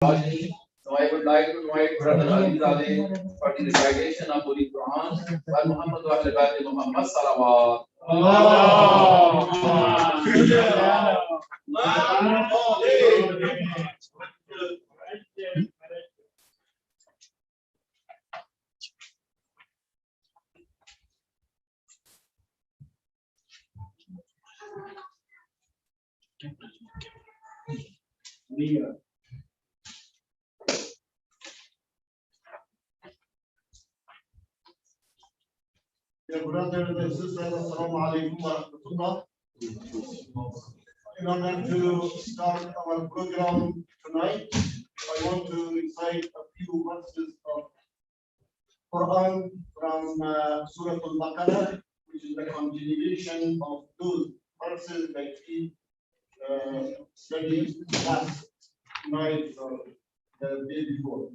So I would like to invite Brother Alizadeh for the recitation of Holy Quran by Muhammad wa Alibadi Muhammad Salawat. Dear brothers and sisters, Assalamu alaikum wa rahmatullah. In order to start our program tonight, I want to recite a few verses of Quran from Surah Al-Baqarah, which is the continuation of those verses that we studied last night or the day before.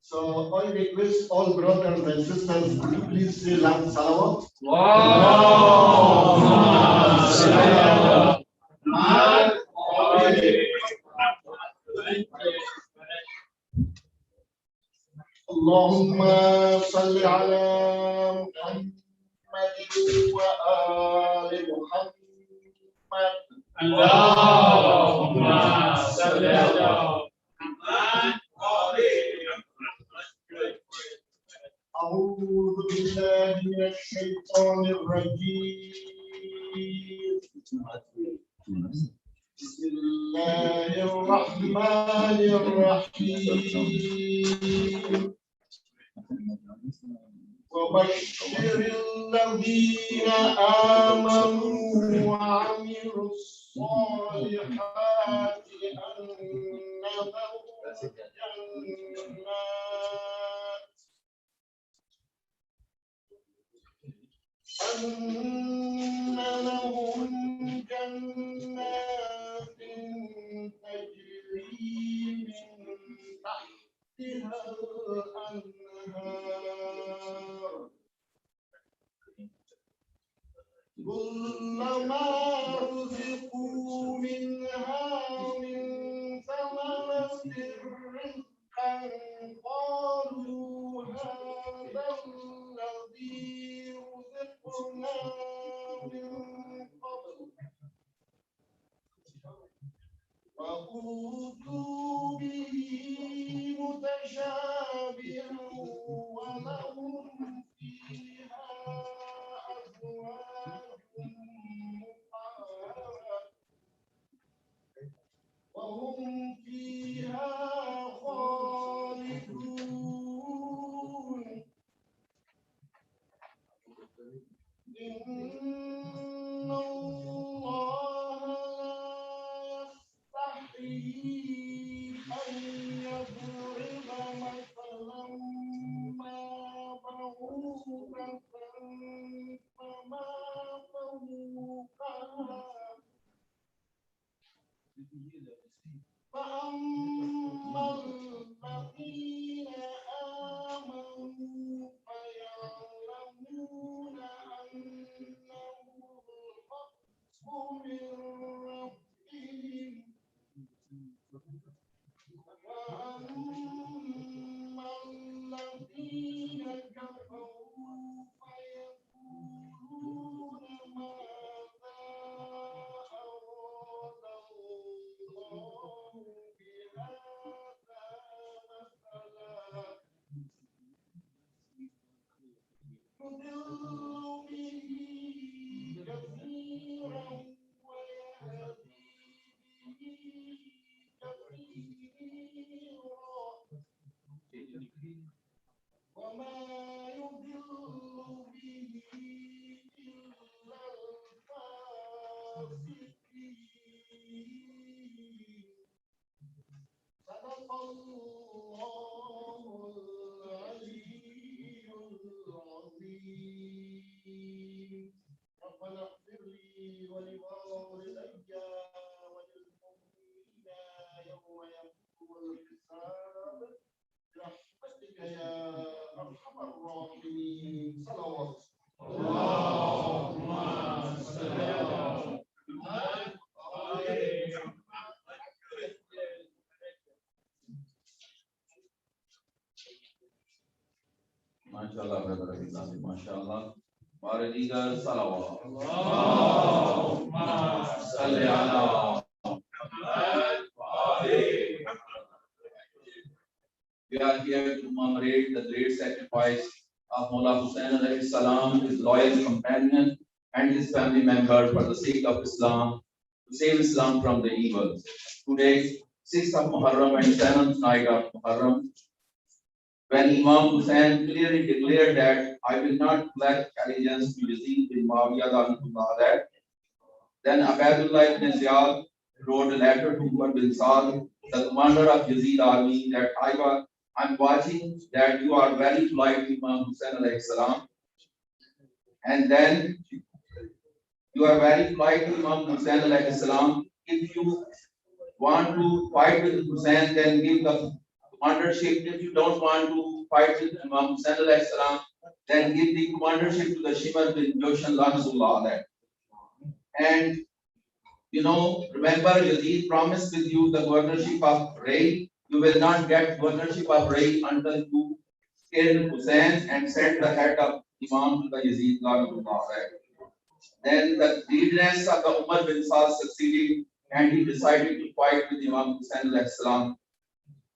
So I request all brothers and sisters, could you please say loud salawat? Allahumma salli ala Muhammad wa ali Muhammad. Allahumma salli ala Muhammad wa ali أعوذ بالله من الشيطان الرجيم بسم الله الرحمن الرحيم وبشر الذين آمنوا وعملوا الصالحات أن لهم جنات تجري من تحتها الأنهار كلما رزقوا منها من ثمرة رزقا قالوا هذا الذي رزقنا من قبل وأوتوا به متشابها ولهم فيها أزواج مطهرة وهم فيها خالدون إن الله لا يستحيي أن يضرب مثلا ما بعوضة فما فوقها فأما الذين آمنوا فيعلمون أنه الحق من ربهم وأما الذين كفروا فيقولون ماذا أراد الله بهذا مثلا يضل به كثيرا ويهدي به كثيرا وما يضل به إلا الفاسقين صدق الله العلي العظيم ربنا اغفر لي ولوالدي وللمؤمنين يوم يقوم الحساب برحمتك يا أرحم الراحمين صلوات اللهم صل على محمد MashaAllah, brother Abidal, MashaAllah. Our leader, Salawat. Allahumma salli ala Muhammad wa ali We are here to commemorate the great sacrifice of Mullah Hussain alayhi salam, his loyal companion, and his family members for the sake of Islam, to save Islam from the evil. Today, 6th of Muharram and 7th night of Muharram, when Imam Hussain clearly declared that I will not pledge allegiance to Yazid bin Muawiyah rahimahullah, then Abdullah ibn Ziyad wrote a letter to Umar bin Saad, the commander of Yazid army, that I'm watching that you are very polite to Imam Hussain alayhi salam, and then you are very polite to Imam Hussain alayhi salam. If you want to fight with Hussain, then give the commandership. If you don't want to fight with Imam Hussain alayhi salam, then give the commandership to the Shimar bin Joshan Lanzullah. And remember, Yazid promised with you the governorship of Ray. You will not get governorship of Ray until you kill Hussain and send the head of Imam to the Yazid Lanzullah. Then the greediness of the Umar bin Saad succeeded, and he decided to fight with Imam Hussain alayhi salam.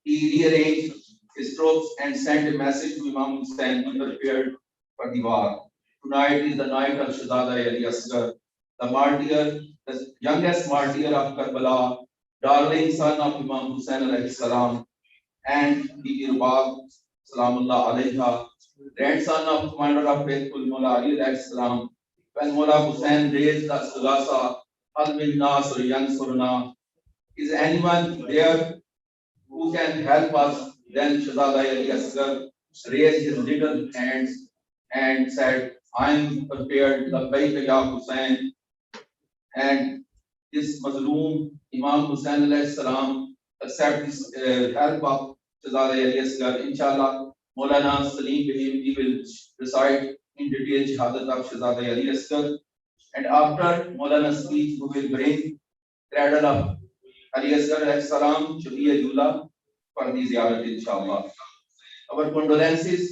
He rearranged his troops and sent a message to Imam Hussain, be prepared for the war. Tonight is the night of Shahzada Ali Asghar, the martyr, the youngest martyr of Karbala, darling son of Imam Hussain alayhi salam, and Bibi Rubab salamullah alayha, grandson of commander of Faithful Mullah Ali alayhi salam. When Mullah Hussain raised the Sulasa, Al min Nasr Yansurna, is anyone there who can help us? Then Shahzada Ali Asghar raised his little hands and said, I am prepared, Labbaik ya Hussain. And this Mazloom Imam Hussain alayhi salam accept this help of Shahzada Ali Asghar. Inshallah, Maulana Salim Bahim will recite in detail Shahadat of Shahzada Ali Asghar. And after Maulana's speech, we will bring cradle of Ali Asghar alayhi salam, Shafiya Yula, for the ziyarat, inshallah. Our condolences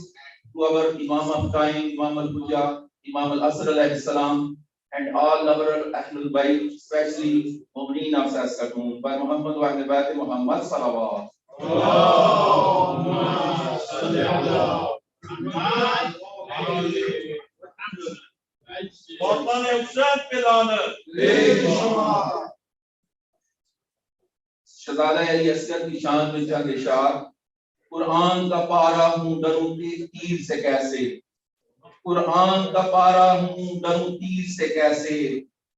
to our Imam of time, Imam al-Hujja, Imam al-Asr alayhi salam, and all our Ahlul Bayt, especially Mu'mineen of Saskatoon, by Muhammad wa Ahli Muhammad salawat. Allahumma salli ala Muhammad wa ali Vatan Hüseyin planı. शहज़ादा अली असगर की शान में चंद इशार, कुरान का पारा हूँ डरूं तीर से कैसे, कुरान का पारा हूँ डरूं तीर से कैसे,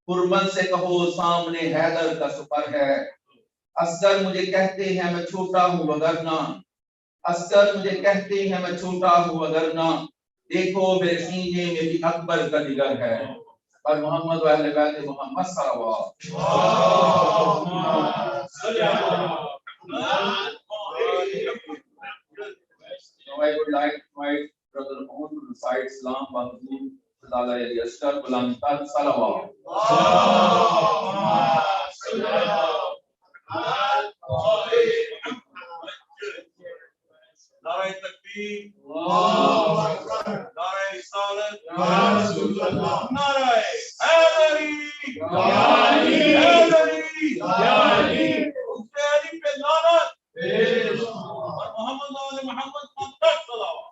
कुर्बन से कहो सामने हैदर का सुपर है, असगर मुझे कहते हैं मैं छोटा हूँ वगरना, असगर मुझे कहते हैं मैं छोटा हूँ वगरना, देखो मेरे सीने में भी अकबर का जिगर है। और मोहम्मद व अहले बैत मोहम्मद सल्लल्लाहु Now I would like to invite Brother Mohan to recite Islam Bahadur Shahzada Ali Asghar Ghulam Tal Salawat. Nare Takbir. Allahu Akbar. Nare Risalat. Nare Haydari. Haydari. Husaini pe lanet. और मोहम्मद वाले मोहम्मद को तक सलावत।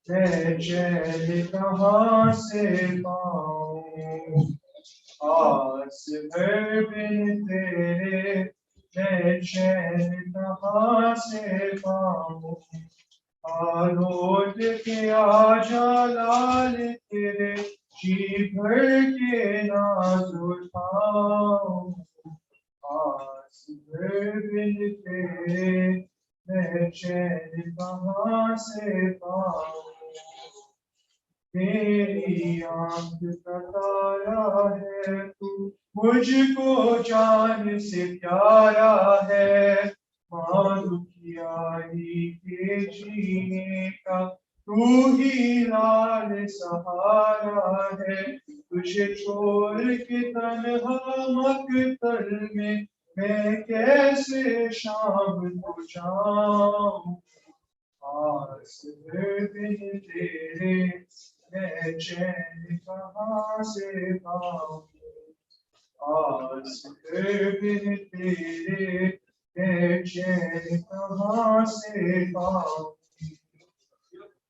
मैं चैन कहाँ से पाऊं, आस भर बिन तेरे मैं चैन कहाँ से पाऊं, आलोट के आजा लाल तेरे जी भर के नाज उठाऊं, आस भर बिन तेरे मैं चैन कहाँ से पाऊं, तेरी आँख का तारा आया है तू, मुझको जान से प्यारा है। माँ दुखियारी के जीने का तू ही लाल सहारा है। तुझे छोड़ के तन्हा मकतल में मैं कैसे शाम को जाऊं। आस बिन तेरे मैं चैन कहाँ से पाऊं। आस बिन तेरे मैं चैन कहाँ से पाऊं।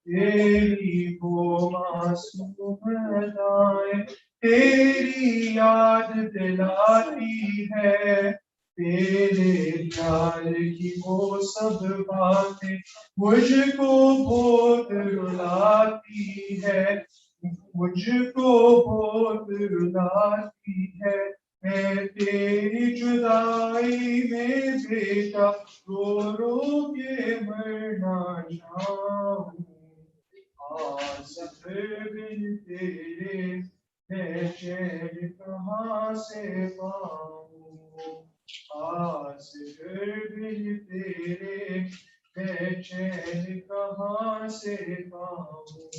तेरी वो मासूम अदाएं तेरी याद दिलाती है। तेरे प्यार की वो सब बातें मुझको बहुत रुलाती है। मुझको बहुत रुलाती है। मैं तेरी जुदाई में बेटा रो रो के मरना चाहूं। आस बिन तेरे मैं चैन कहाँ से पाऊं। आस बिन तेरे मैं चैन कहाँ से पाऊं।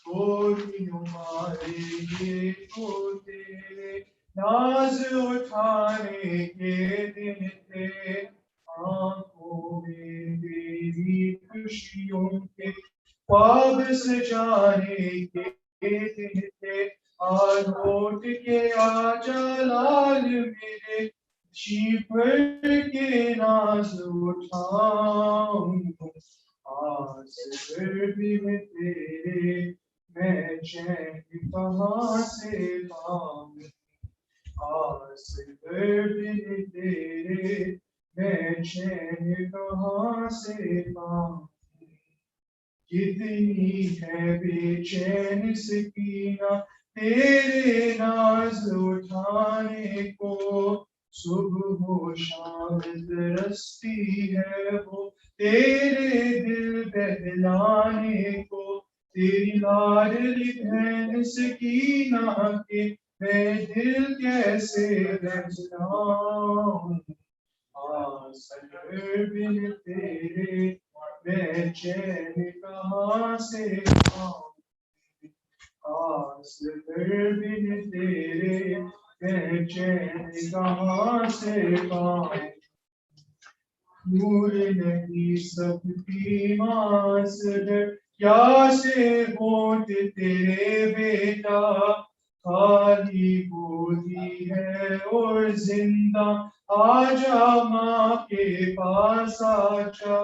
कोई मारेंगे तो तेरे नाज उठाने के दिन थे। आंखों में तेरी खुशियों के ख्वाब सजाने के दिन थे। लौट के आजा लाल मेरे जी भर के नाज उठाऊं। आस बिन तेरे मैं चैन कहाँ से पाऊं। आस बिन तेरे मैं चैन कहाँ से पाऊं। कितनी है बेचैन सकीना तेरे नाज उठाने को। सुबह हो शाम तरसती है वो तेरे दिल बहलाने को। तेरी लाडली बहन सकीना के मैं दिल कैसे बहलाऊं। आस बिन तेरे मैं चैन कहाँ से पाऊं। आस बिन तेरे मैं चैन कहाँ से पाऊं। नूर नहीं सबकी मास है क्या से होठ तेरे बेटा। खाली गोदी है और जिंदा आजा माँ के पास आजा।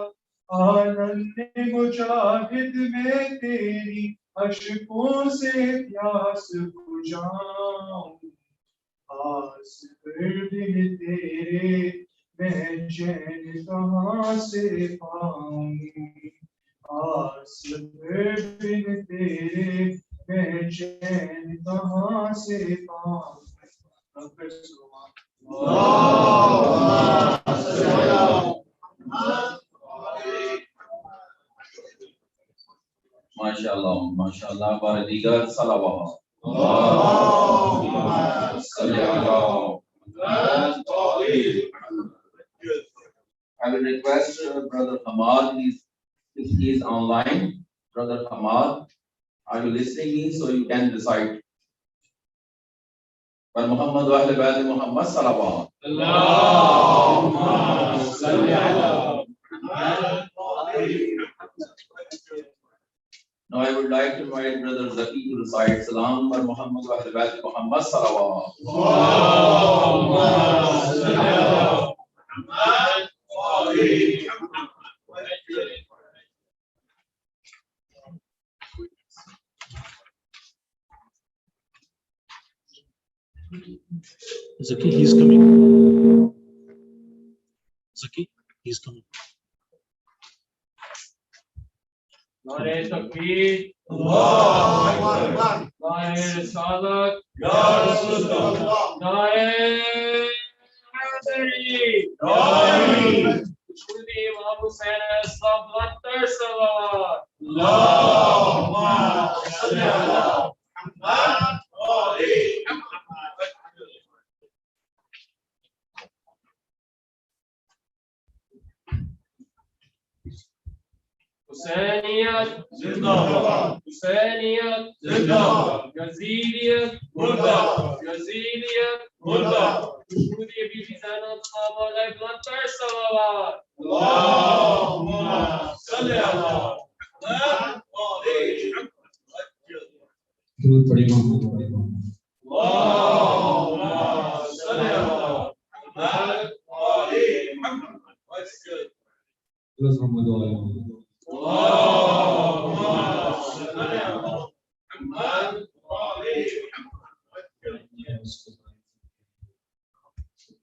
आनंद मुजाहिद में तेरी अशकों से प्यास बुझाऊं। आस बिन तेरे मैं चैन कहाँ से पाऊं। आस बिन तेरे मैं चैन कहाँ से पाऊं। माशाल्लाह, माशाल्लाह, बारदीगर सलावत। I will request Brother Hamad, if he is online. Brother Hamad, are you listening me so you can recite? But Muhammad wa ahle bayt Muhammad salawat. Allahumma salli ala Muhammad. Now I would like to invite Brother Zaki to recite Salam for Muhammad wa ahle bayt Muhammad salawat. Allahumma salli ala Muhammad. Zaki, he's coming. Zaki, he's coming. Nare Takbir. Allahu Akbar. Nare Risalat. Ya Rasulullah. Nare Hazari. Shudi Imam Hussain Islam Latter Salawat. Allahumma salli ala Muhammad. हुसैनियत जिंदाबाद, यजीदियत मुर्दाबाद, यजीदियत मुर्दाबाद, यहूदी बीबी ज़ैनब साहबा अलैहिस्सलाम सलावत। अल्लाहुम्मा सल्ली अला दुरूद पढ़िए मोहम्मद वाले मोहम्मद। अल्लाहुम्मा सल्ली अला प्लस मोहम्मद वाले मोहम्मद। अल्लाहुम्मा सल्ली अला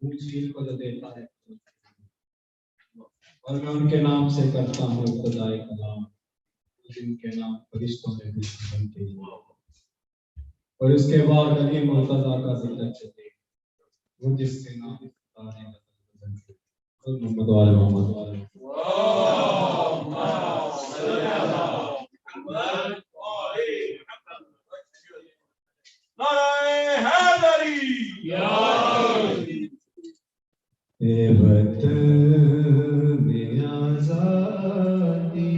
ऊंची को जो देता है और मैं उनके नाम से करता हूँ खुदाए कलाम, जिनके नाम फरिश्तों ने भी बनते हैं। और इसके बाद अली मुर्तजा का जिक्र चले, वो जिसके नाम तारे मोहम्मद वाले मोहम्मद वाले। अल्लाहुम्मा सल्ली अला मुहम्मद वाले नारे हैदरी या ए वतन में आज़ादी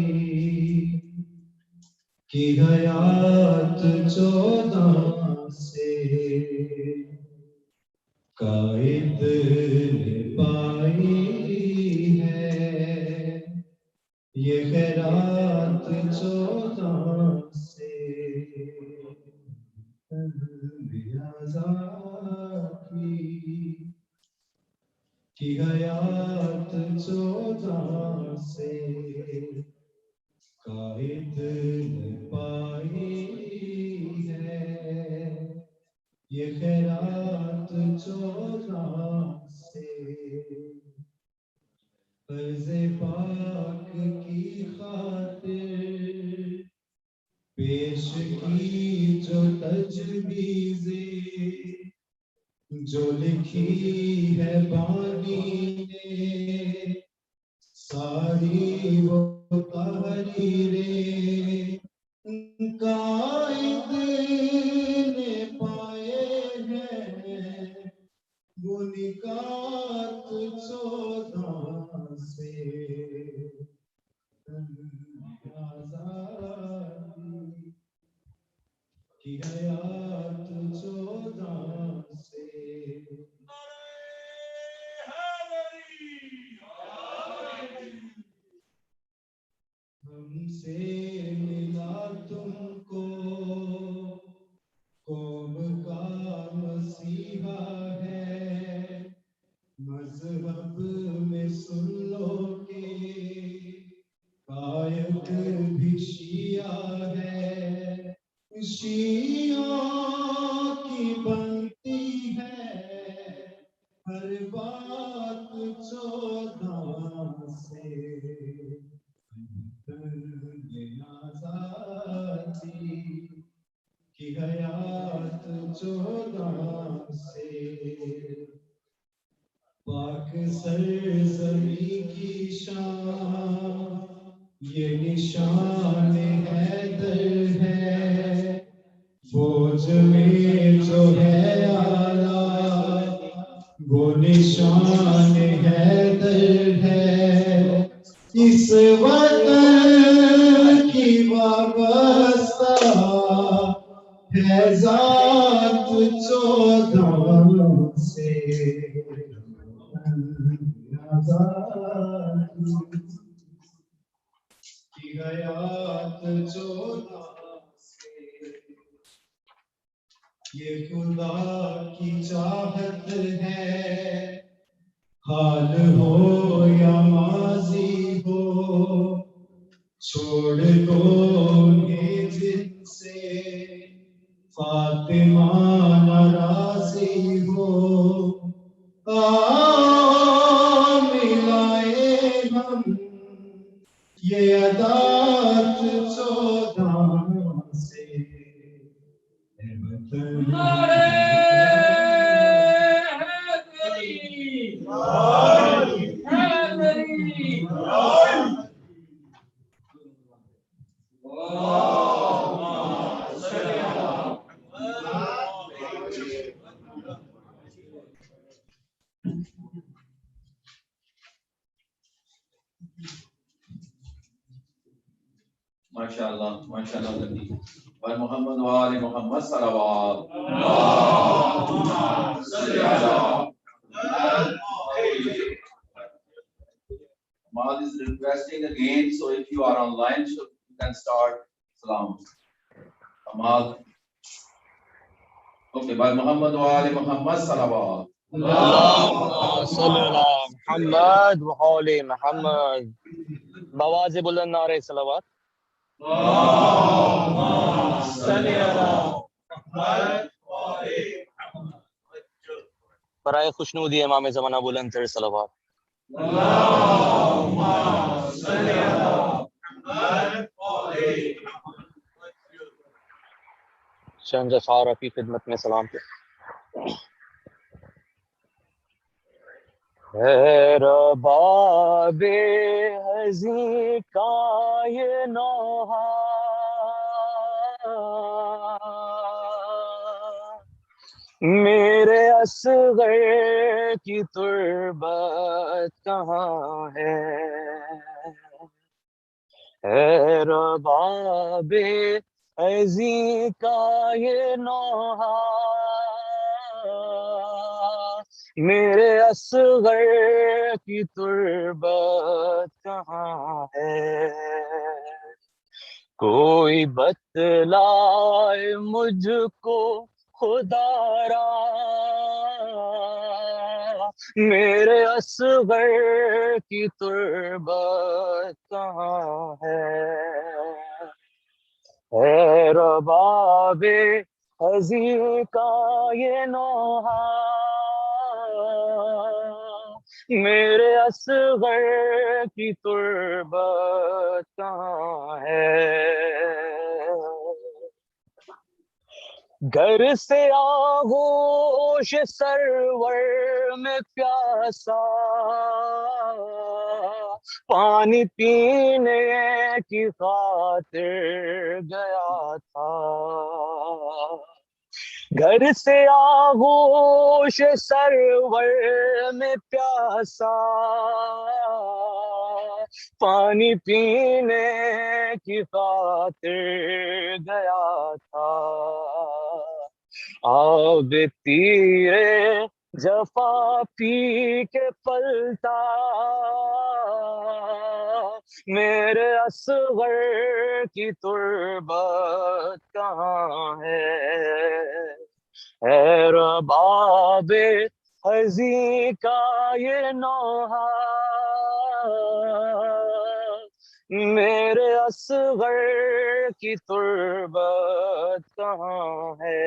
की हयात 14 से कायद ने पाई है, ये खैरात 14 से आज़ादी की हयात 14 से कायद ने पाई है, ये खैरात 14 से फर्ज़े पाक की खातिर पेश की जो तजवीज़ें, जो लिखी है बानी ने सारी वो तहरीरें, कायद ने पाए हैं वो निकात 14 से आज़ादी की हयात 14 से हमसे मिला तुमको कौम का मसीहा है, मजहब में सुन लो के कायद भी शिया है, शियों की बनती है हर बात 14 से आज़ादी की हयात 14 से पाक सरज़मी की शान ये निशान हैदर है, फौज में जो है आला वो निशान हैदर है, इस वतन की वाबस्ता है ज़ात 14 से आज़ादी की हयात 14 से ये खुदा की चाहत है, हाल हो या माजी हो छोड़ दो ये जिनसे फातिमा नाराज़ी हो, मिलाए हम ये अदात 14 से नारे हैदरी हैदरी अल्लाहुम्मा सल्ली अला My माशाअल्लाह माशाअल्लाह लतीफ व मोहम्मद व आले मोहम्मद सल्लल्लाहु अलैहि वसल्लम। Ahmad is requesting again, so if you are online, so you can start salam. Ahmad. Okay, by Muhammad wa ali Muhammad salawat. اللهم صل على محمد وآل محمد بواز बुलंद नारे सलावत बराए खुशनूदी इमाम ज़माना बुलंद तर सलावत शहंशाह सारा की खिदमत में सलाम पे रबाबे हज़ी का ये नौहा मेरे असग़र की तुर्बत कहाँ है रबाबे हज़ी का ये नौहा मेरे असग़र की तुर्बत कहाँ है कोई बतलाए मुझको खुदारा मेरे असग़र की तुर्बत कहाँ है रबाबे हज़ी का ये नौहा मेरे असग़र की तुर्बत कहाँ है घर से आगोश सरवर में प्यासा पानी पीने की खातिर गया था घर से आगोश सरवर में प्यासा पानी पीने की खातिर गया था अब तीरे जफा पी के पलटा मेरे असग़र की तुर्बत कहाँ है रबाबे हज़ी का ये नौहा मेरे असग़र की तुर्बत कहाँ है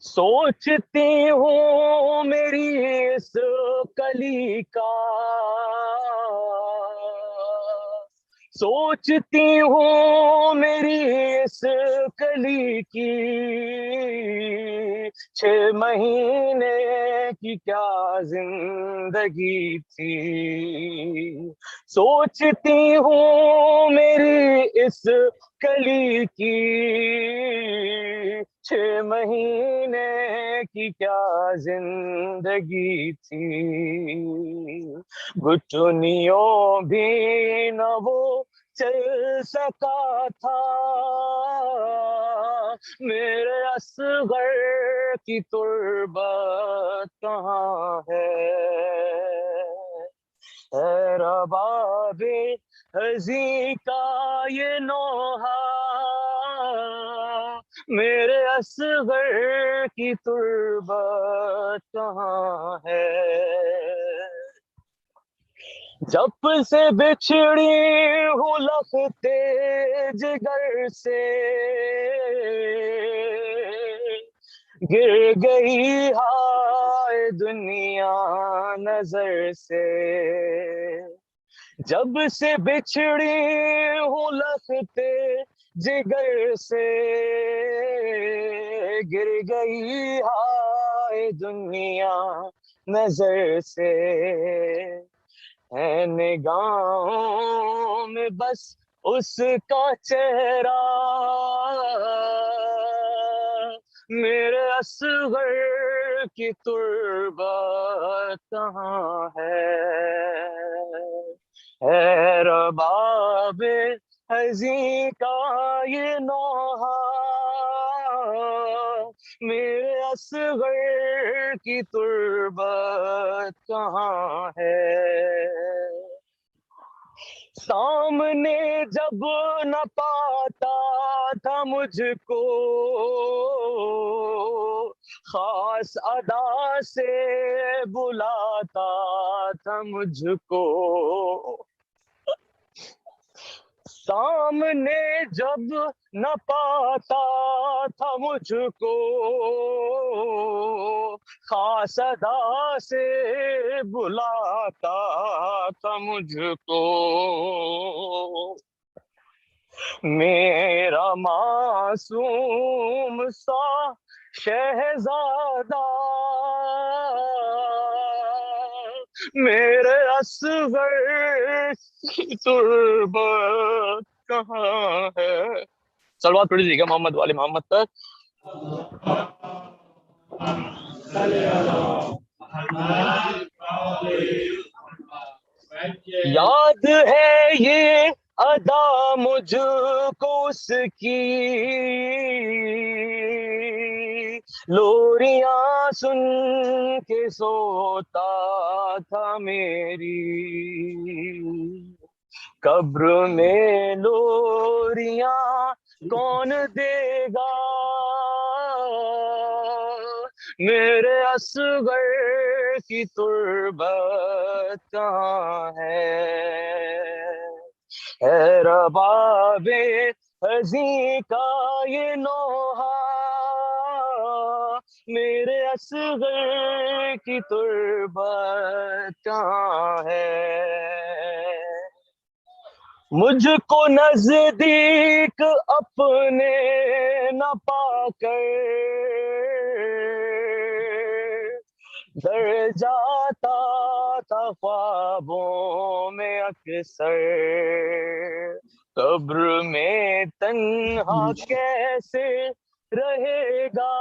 सोचती हूँ मेरी इस कली का सोचती हूँ मेरी इस कली की 6 महीने की क्या जिंदगी थी सोचती हूँ मेरी इस कली की 6 महीने की क्या जिंदगी थी घुटनियों भी न वो चल सका था मेरे असग़र की तुर्बत कहाँ है रबाबे हज़ी का ये नौहा मेरे असग़र की तुर्बत कहाँ है जब से बिछड़ी हूँ लखते जिगर से गिर गई हाय दुनिया नजर से जब से बिछड़ी हूँ लखते जिगर से गिर गई हाय दुनिया नजर से है निगाहों में बस उसका चेहरा मेरे असग़र की तुर्बत कहाँ है रबाब बाबे हजी का ये नौहा, मेरे असगर की तुर्बत कहाँ है। सामने जब न पाता था मुझको, खास अदा से बुलाता था मुझको। सामने जब न पाता था मुझको, खास अदा से बुलाता था मुझको। मेरा मासूम सा शहजादा मेरे असगर की तुर्बत कहाँ है। सलवात पढ़ी थी क्या मोहम्मद वाले मोहम्मद पर। याद है ये अदा मुझको उसकी, लोरियां सुन के सोता था मेरी। कब्र में लोरियां कौन देगा, मेरे असगर की तुर्बत कहाँ है रबाबे हजी का ये नौहा, मेरे असगर की तुर्बत कहाँ है। मुझको नजदीक अपने न पाकर डर जाता था ख्वाबों में अक्सर। कब्र में तन्हा कैसे रहेगा,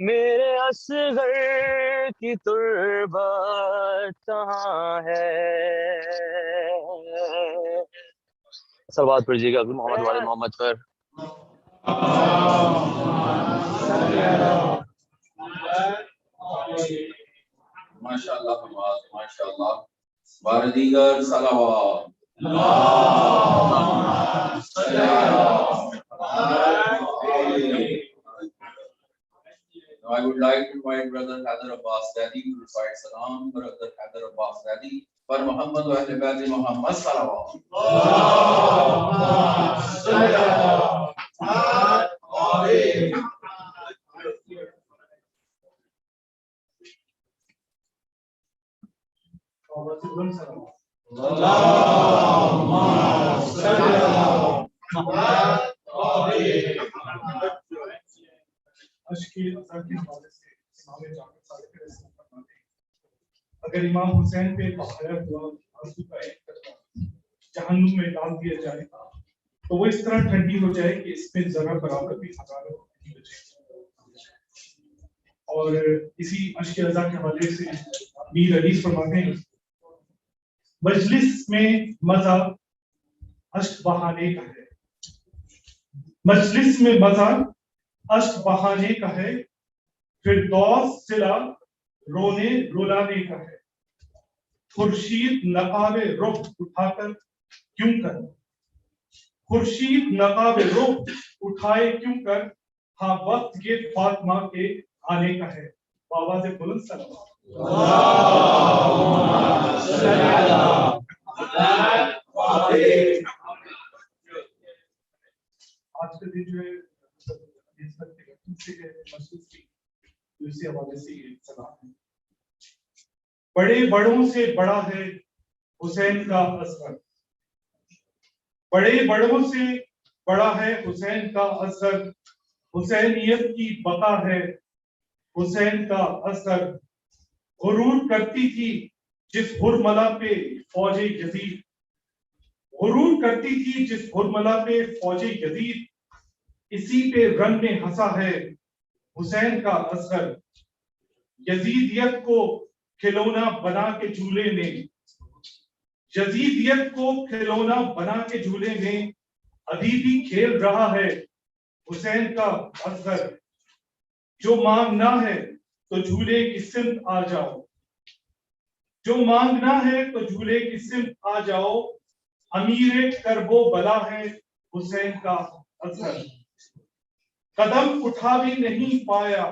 मेरे असगर की तुर्बत कहाँ है। सलवात पढ़िएगा मोहम्मद वाले मोहम्मद पर। माशाअल्लाह माशाअल्लाह। बारदीगर सलावत। Now I would like to invite Brother Haider Abbas Dadi to recite Salam. Brother Haider Abbas Dadi. For Muhammad wa Ahle Baiti Muhammad Salawat. अगर इमाम हुसैन पे बहाया हुआ आंसू का एक कतरा जहन्नुम में डाल दिया जाएगा तो वो इस तरह ठंडी हो जाए कि इसमें जरा बराबर भी हरारत नहीं बचेगी। और इसी अश्क रज़ा के हवाले से मीर हदीस फरमाते हैं, मजलिस में मजा अश्क बहाने का है, मजलिस में मजा अश्क बहाने का है, फिर दौस सिला रोने रुलाने का है। खुर्शीद नकाबे रुख उठाकर क्यों कर, खुर्शीद नकाबे रुख उठाए क्यों कर, हाँ वक्त ये फातिमा के आने का है। बाबा से बुलंद सलाम। आज का दिन जो है इसी हवाले से ये सलाम है। बड़े बड़ों से बड़ा है हुसैन का असगर, बड़े बड़ों से बड़ा है हुसैन का असगर, हुसैनियत की बका है हुसैन का असगर। गुरूर करती थी जिस हुरमला पे फौजे यजीद, गुरूर करती थी जिस हुरमला पे फौजे यजीद, इसी पे रंग में हंसा है हुसैन का असगर। यजीदियत को खिलौना बना के झूले ने, जदीदियत को खिलौना बना के झूले में अभी भी खेल रहा है हुसैन का असगर। जो मांगना है तो झूले की सिमत आ जाओ, जो मांगना है तो झूले की सिमत आ जाओ। अमीरे करबो बला है हुसैन का असगर। कदम उठा भी नहीं पाया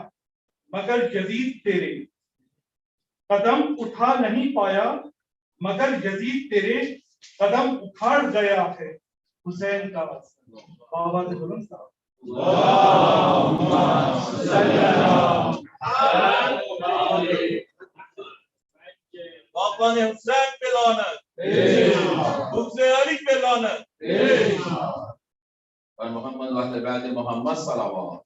मगर यजीद तेरे, कदम उठा नहीं पाया मगर यजीद तेरे, कदम उखाड़ गया है हुसैन का असगर। बाबा से बुलंद साहब। बापा ने हुसैन पे लानत, दूसरे अली पे लानत। और मोहम्मद वाले बाद मोहम्मद सल्लल्लाहु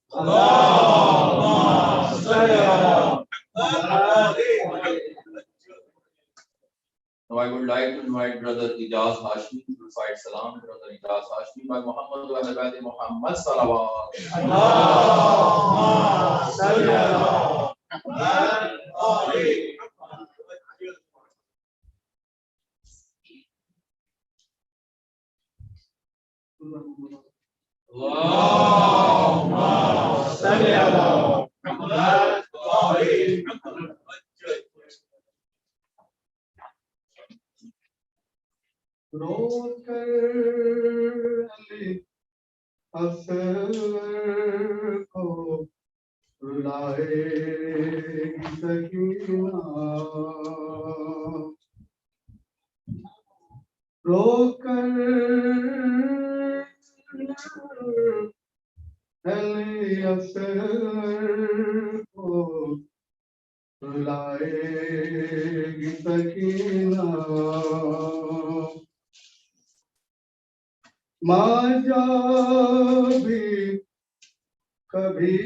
Now I would like to invite Brother Ijaz Hashmi to recite Salam. Brother Ijaz Hashmi by Muhammad wa Nabi Muhammad Salawat. रोकर असर को रुलाएगी सकीना, रोकर असर को रुलाएगी सकीना। माजा भी कभी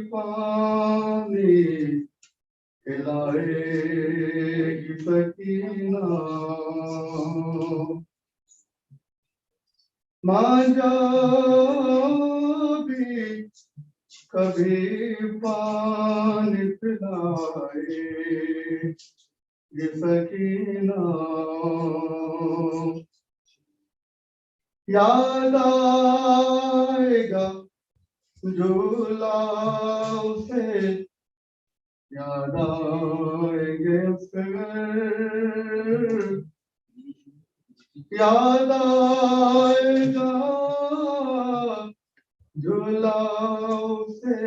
पानी खिलाएगी सकीना, माजा भी कभी पानी पिलाएगी सकीना। याद आएगा झूला उसे, याद आएंगे उसे, याद आएगा झूला उसे,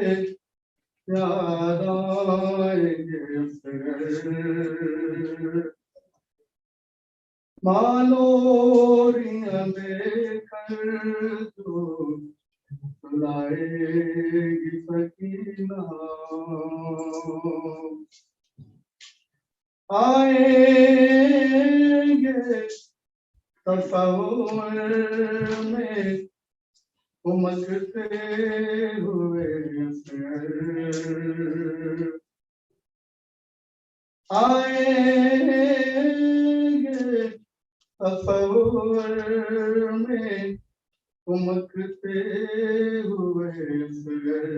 याद आएंगे उसे। मालोरियां देकर जो लाएगी सकीना, आएंगे तस्वीर में उमलते हुए शहर, आएंगे तस्वीर में उमलते हुए शहर।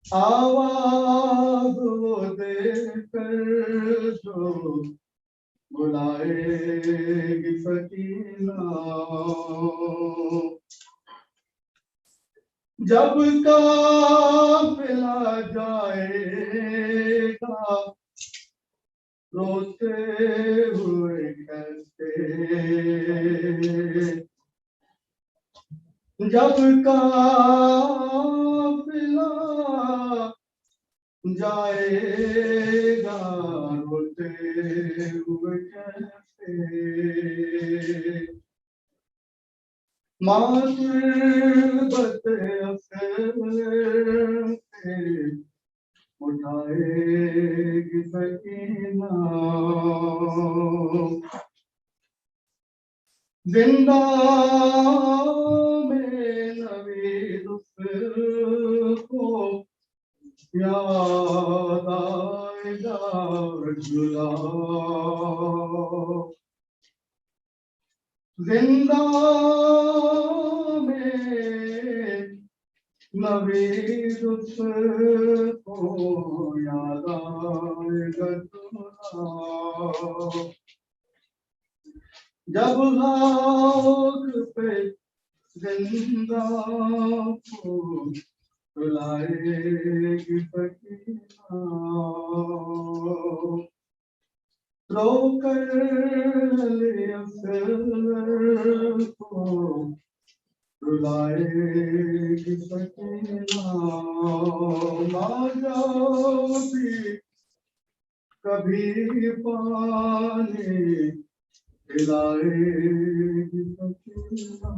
आवाज वो देकर जो बुलाएगी सकीना, जब काफिला जाएगा रोते हुए कैसे, जब काफिला जाएगा रोते हुए कैसे। मातबत अफसर से उठाएगी सकीना, जिंदा में नवीद उसको याद आएगा झूला, जिंदा में नबी लुत्फ को याद आएगा तुना जब लाख पे जिंदा को रुलाएगी सकीना रोकर ले असर को रुलाएगी सकीना ना जाती कभी पानी पिलाएगी Sakina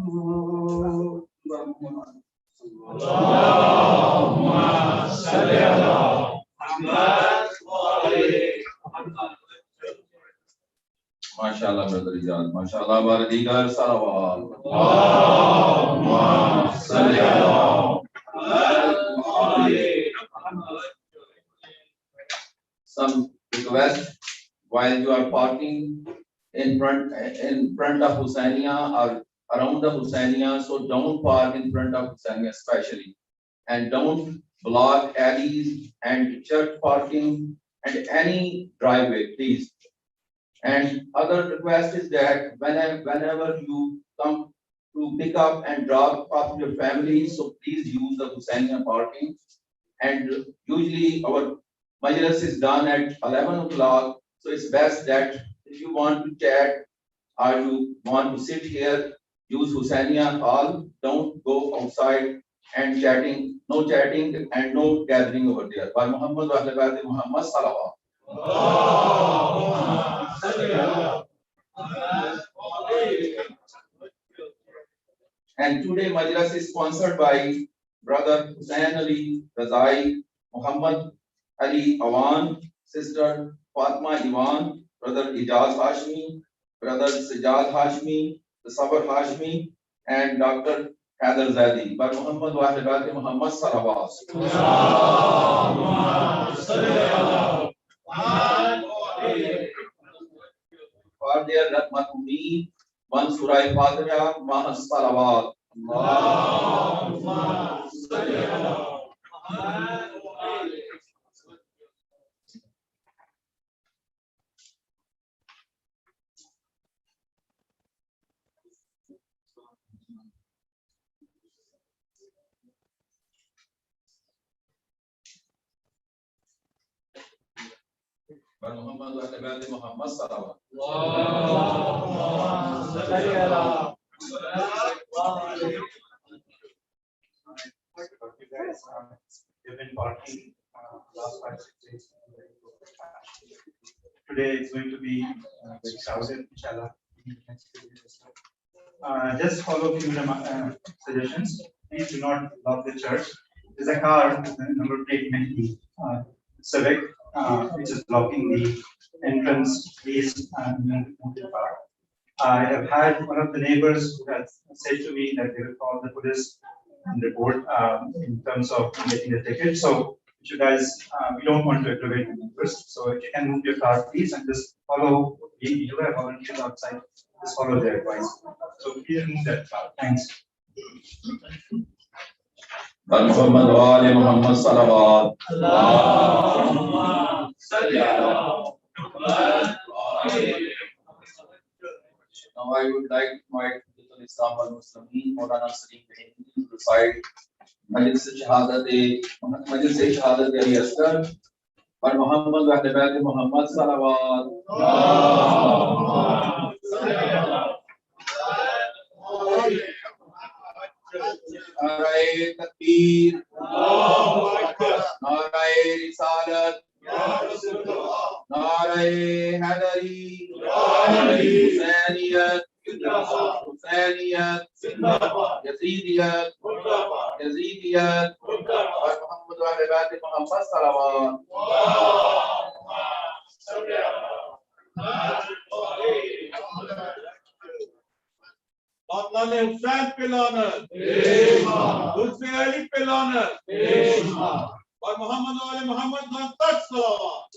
MashaAllah, brother Ijaz. MashaAllah, Baradigar Salawat. Some request while you are parking in front of Husainiya or around the Husainiya, so don't park in front of Husainiya especially, and don't block alleys and church parking and any driveway, please. And other request is that whenever you come to pick up and drop off your family, so please use the Husainiya parking. And usually our majlis is done at 11 o'clock, so it's best that if you want to chat or you want to sit here, use Husainiya hall. Don't go outside and chatting. No chatting and no gathering over there. By Muhammad wa ala Muhammad salawat. And today Majlis is sponsored by Brother Hussain Ali Razai, Muhammad Ali Awan, Sister Fatma Iwan, Brother Ijaz Hashmi, Brother Sajjad Hashmi, the Sabar Hashmi, and Dr. Haider Zadi. By Muhammad wa ala Muhammad salawat. For their Ratmatuni, one Surah Fatiha, Mahas Salawat. By Muhammad wa ala Muhammad salawat. You guys have been parking last 5-6 days. Today it's going to be very crowded, inshallah. Just follow a few suggestions. Please do not block the church. There's a car, the number plate Mehdi, Civic, which is blocking the entrance. Please move the car. I have had one of the neighbors who has said to me that they will call the police and report in terms of getting the ticket. So, you guys, we don't want to aggravate the neighbors. So, if you can move your car, please, and just follow. We do have volunteers outside. Just follow their advice. So, please move that car. Thanks. By Muhammad wa ala Muhammad salawat. Now I would like to invite Islam al Muslimin Maulana Salim Bahini to recite Majlis Shahadat Ali Asghar. By Muhammad wa ala Muhammad salawat. Narae Takbir, Narae Risalat, Narae Hadari, Husainiyat, Husainiyat, Yazidiyat, Yazidiyat, Muhammad wa ala Muhammad salawat. Mawlana Hussain pe lanet, Hussain Ali pe lanet, और मोहम्मद वाले मोहम्मद खान तक सलावत।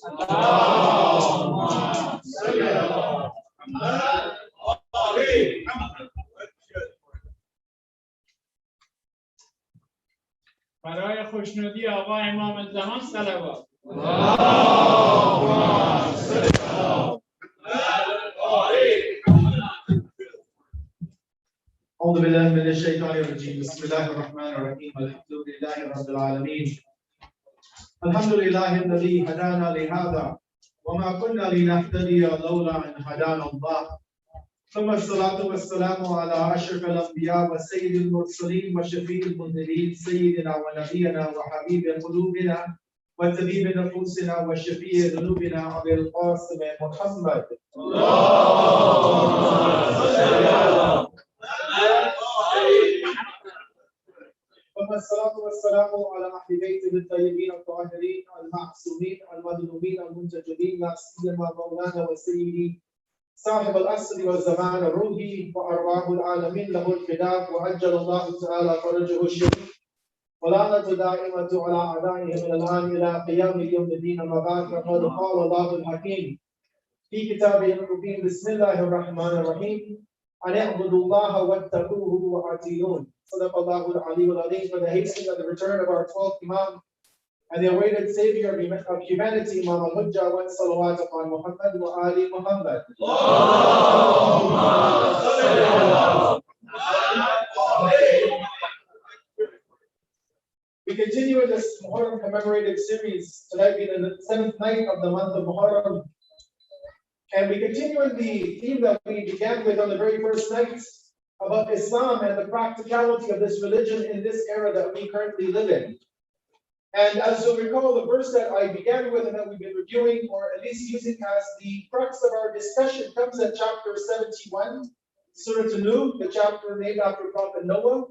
خوشنودی آقا امام زمان صلوات. أعوذ بالله من الشيطان الرجيم بسم الله الرحمن الرحيم الحمد لله رب العالمين الحمد لله الذي هدانا لهذا وما كنا لنهتدي لولا أن هدانا الله ثم الصلاة والسلام على أشرف الأنبياء وسيد المرسلين وشفيع المذنبين سيدنا ونبينا وحبيب قلوبنا وطبيب نفوسنا وشفيع ذنوبنا أبي القاسم محمد ثم الصلاة والسلام على أهل بيته الطيبين الطاهرين المعصومين المظلومين المنتجبين لا سيما مولانا وسيدي صاحب الأسر والزمان الروحي وأرواح العالمين له الفداء وعجل الله تعالى فرجه الشريف ولعنة دائمة على أعدائه من الآن إلى قيام يوم الدين أما بعد فقد قال الله الحكيم في كتابه المبين بسم الله الرحمن الرحيم أن اعبدوا الله واتقوه وأطيعون صدق الله العلي العظيم. For the hastening of the return of our 12th Imam and the awaited Savior of humanity, Imam al-Hujjah, wa salawat upon Muhammad wa ali Muhammad. We continue in this Muharram commemorated series, tonight being the 7th night of the month of Muharram. And we continue in the theme that we began with on the very first night about Islam and the practicality of this religion in this era that we currently live in. And as you'll recall, the verse that I began with and that we've been reviewing, or at least using as the crux of our discussion, comes at chapter 71, Surah An-Nuh, the chapter named after Prophet Noah,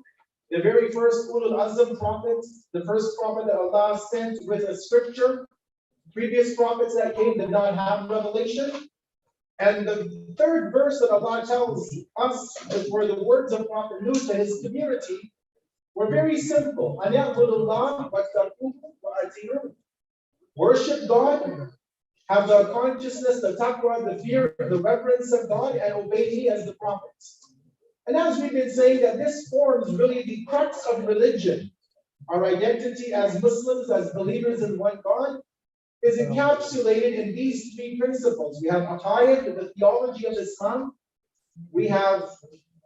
the very first Ulul Azm prophet, the first prophet that Allah sent with a scripture. Previous prophets that came did not have revelation. And the third verse that Allah tells us were the words of Prophet Nuh to his community were very simple. Worship God, have the consciousness, the taqwa, the fear, the reverence of God, and obey me as the prophet. And as we've been saying, that this forms really the crux of religion. Our identity as Muslims, as believers in one God, is encapsulated in these three principles. We have aqaid, the theology of Islam. We have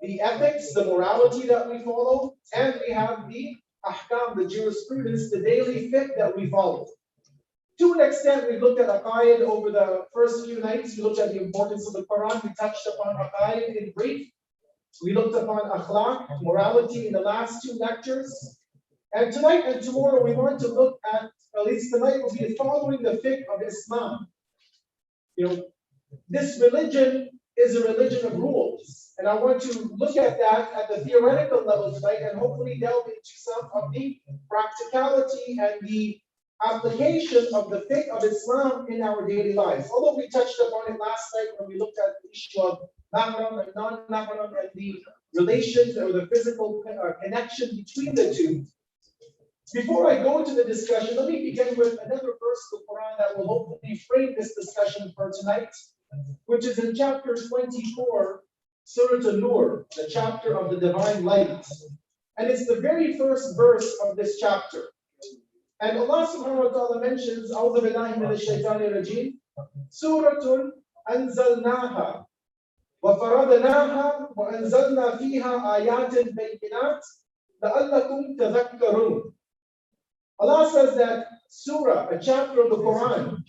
the ethics, the morality that we follow, and we have the ahkam, the jurisprudence, the daily fiqh that we follow. To an extent, we looked at aqaid over the first few nights. We looked at the importance of the Quran. We touched upon aqaid in brief. We looked upon akhlaq, morality, in the last two lectures. And tonight and tomorrow, we want to look at least tonight, we'll be following the fiqh of Islam. You know, this religion is a religion of rules. And I want to look at that at the theoretical level tonight and hopefully delve into some of the practicality and the application of the fiqh of Islam in our daily lives. Although we touched upon it last night when we looked at the issue of mahram and non-mahram and the relations or the physical connection between the two. Before I go into the discussion, let me begin with another verse of the Quran that will hopefully frame this discussion for tonight, which is in chapter 24, Surah An-Nur, the chapter of the divine light. And it's the very first verse of this chapter. And Allah subhanahu wa ta'ala mentions, A'udhu billahi minash shaitanir rajim, Suratun anzalnaha wa faradnaha wa anzalna fiha ayatin bayyinat la'allakum tadhakkarun. Allah says that surah, a chapter of the Quran,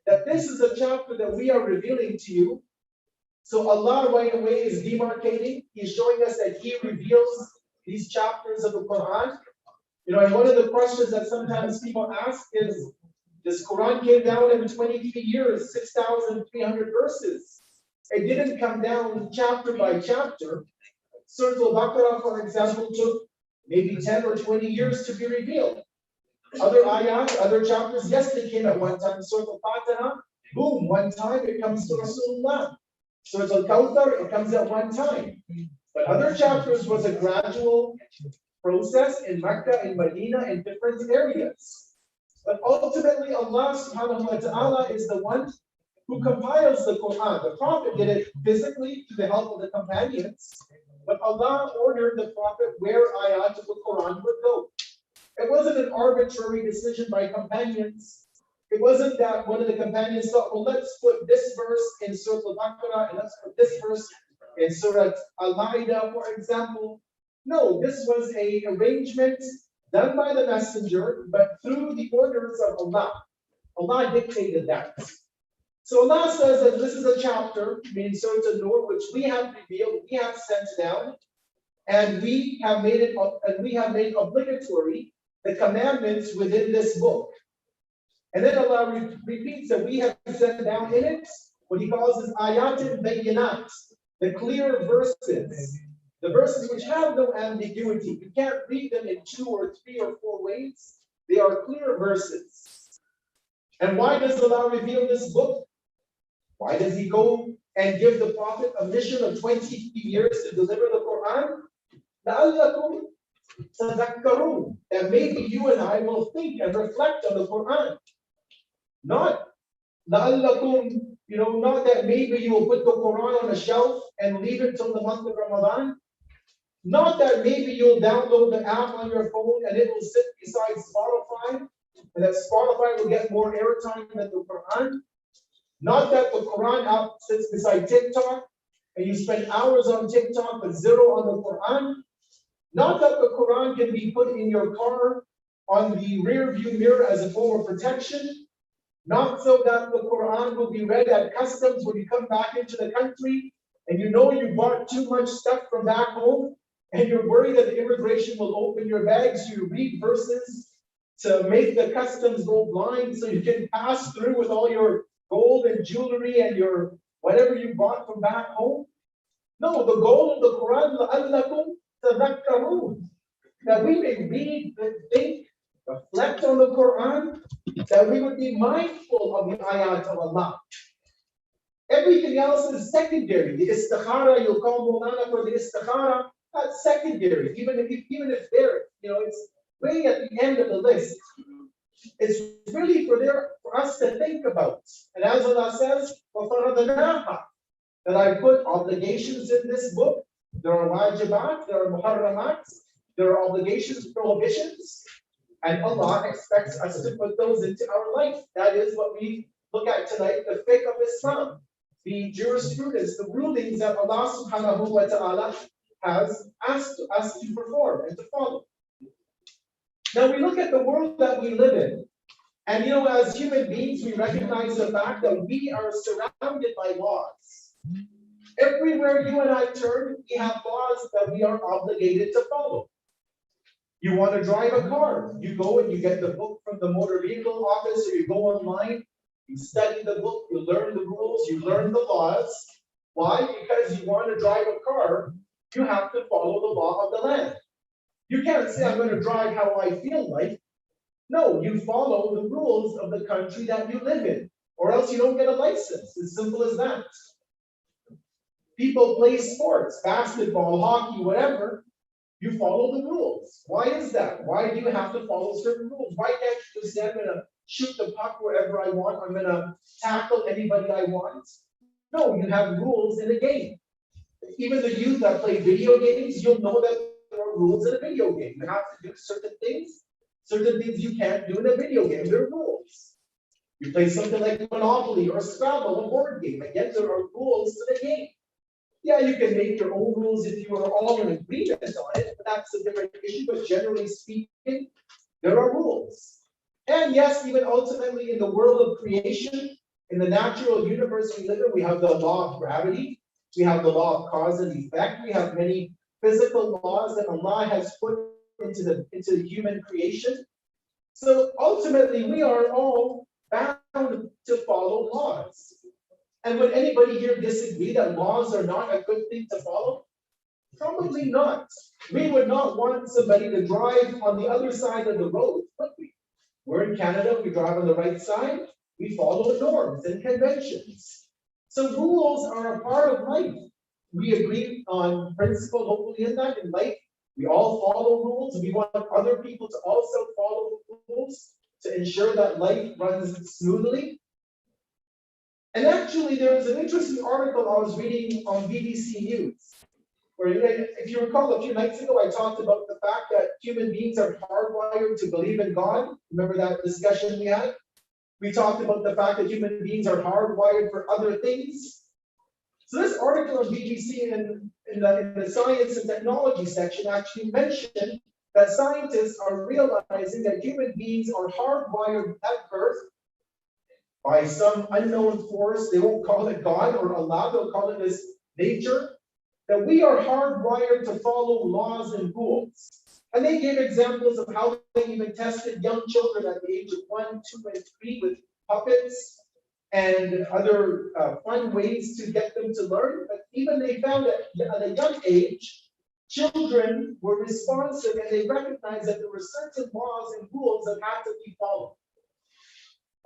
that this is a chapter that we are revealing to you. So Allah right away is demarcating. He's showing us that He reveals these chapters of the Quran. You know, and one of the questions that sometimes people ask is, this Quran came down in 23 years, 6,300 verses. It didn't come down chapter by chapter. Surah Al-Baqarah, for example, took maybe 10 or 20 years to be revealed. Other ayat, other chapters, yes, they came at one time. Surah Al-Fatiha, boom, one time it comes to Rasulullah. Surah Al-Kawthar, it comes at one time. But other chapters was a gradual process in Mecca, in Medina, in different areas. But ultimately, Allah subhanahu wa ta'ala is the one who compiles the Quran. The Prophet did it physically to the help of the companions. But Allah ordered the Prophet where ayat of the Quran would go. It wasn't an arbitrary decision by companions. It wasn't that one of the companions thought, well, let's put this verse in Surah Al-Baqarah and let's put this verse in Surah Al-Ma'idah, for example. No, this was an arrangement done by the messenger, but through the orders of Allah. Allah dictated that. So Allah says that this is a chapter, meaning Surah An-Nur, which we have revealed, we have sent down, and we have made obligatory the commandments within this book. And then Allah repeats that we have sent down in it what He calls as ayatin bayyinat, the clear verses, the verses which have no ambiguity. You can't read them in 2 or 3 or 4 ways. They are clear verses. And why does Allah reveal this book? Why does He go and give the Prophet a mission of 20 years to deliver the Quran? لَعَلَّكُمْ تَذَكَّرُونَ, that maybe you and I will think and reflect on the Quran. Not لَعَلَّكُمْ, not that maybe you will put the Quran on a shelf and leave it till the month of Ramadan. Not that maybe you'll download the app on your phone and it will sit beside Spotify, and that Spotify will get more airtime than the Quran. Not that the Quran app sits beside TikTok and you spend hours on TikTok but 0 on the Quran. Not that the Quran can be put in your car on the rear view mirror as a form of protection. Not so that the Quran will be read at customs when you come back into the country and you bought too much stuff from back home and you're worried that the immigration will open your bag, so you read verses to make the customs go blind so you can pass through with all your gold and jewelry and your whatever you bought from back home. No, the goal of the Quran, لَعَلَّكُمْ تَذَكَّرُونَ, that we may read, think, reflect on the Quran, that we would be mindful of the ayat of Allah. Everything else is secondary. The istikhara, you'll call Mawlana for the istikhara, that's secondary. Even if they're, it's way at the end of the list. It's really for us to think about. And as Allah says, وَفَرَضْنَاهَا, that I put obligations in this book. There are wajibat, there are muharramat, there are obligations, prohibitions, and Allah expects us to put those into our life. That is what we look at tonight, the fiqh of Islam, the jurisprudence, the rulings that Allah subhanahu wa ta'ala has asked us to perform and to follow. Now we look at the world that we live in, and as human beings, we recognize the fact that we are surrounded by laws. Everywhere you and I turn, we have laws that we are obligated to follow. You want to drive a car, you go and you get the book from the motor vehicle office, or you go online, you study the book, you learn the rules, you learn the laws. Why? Because you want to drive a car, you have to follow the law of the land. You can't say, I'm going to drive how I feel like. No, you follow the rules of the country that you live in, or else you don't get a license. As simple as that. People play sports, basketball, hockey, whatever. You follow the rules. Why is that? Why do you have to follow certain rules? Why can't you just say, I'm going to shoot the puck wherever I want, I'm going to tackle anybody I want? No, you have rules in a game. Even the youth that play video games, you'll know that there are rules in a video game. You have to do certain things you can't do in a video game. There are rules. You play something like Monopoly or Scrabble, a board game. Again, there are rules to the game. Yeah, you can make your own rules if you are all in agreement on it, but that's a different issue. But generally speaking, there are rules. And yes, even ultimately in the world of creation, in the natural universe we live in, we have the law of gravity, we have the law of cause and effect, we have many physical laws that Allah has put into the human creation. So ultimately, we are all bound to follow laws. And would anybody here disagree that laws are not a good thing to follow? Probably not. We would not want somebody to drive on the other side of the road, would we? We're in Canada, we drive on the right side, we follow the norms and conventions. So rules are a part of life. We agree on principle, hopefully in that, in life. We all follow rules. We want other people to also follow rules to ensure that life runs smoothly. And actually, there was an interesting article I was reading on BBC News. Or if you recall a few nights ago, I talked about the fact that human beings are hardwired to believe in God. Remember that discussion we had? We talked about the fact that human beings are hardwired for other things. So this article on BBC in the science and technology section actually mentioned that scientists are realizing that human beings are hardwired at birth by some unknown force. They won't call it God or Allah, they'll call it this nature, that we are hardwired to follow laws and rules. And they gave examples of how they even tested young children at the age of 1, 2, and 3 with puppets and other fun ways to get them to learn. But even they found that at a young age, children were responsive and they recognized that there were certain laws and rules that had to be followed.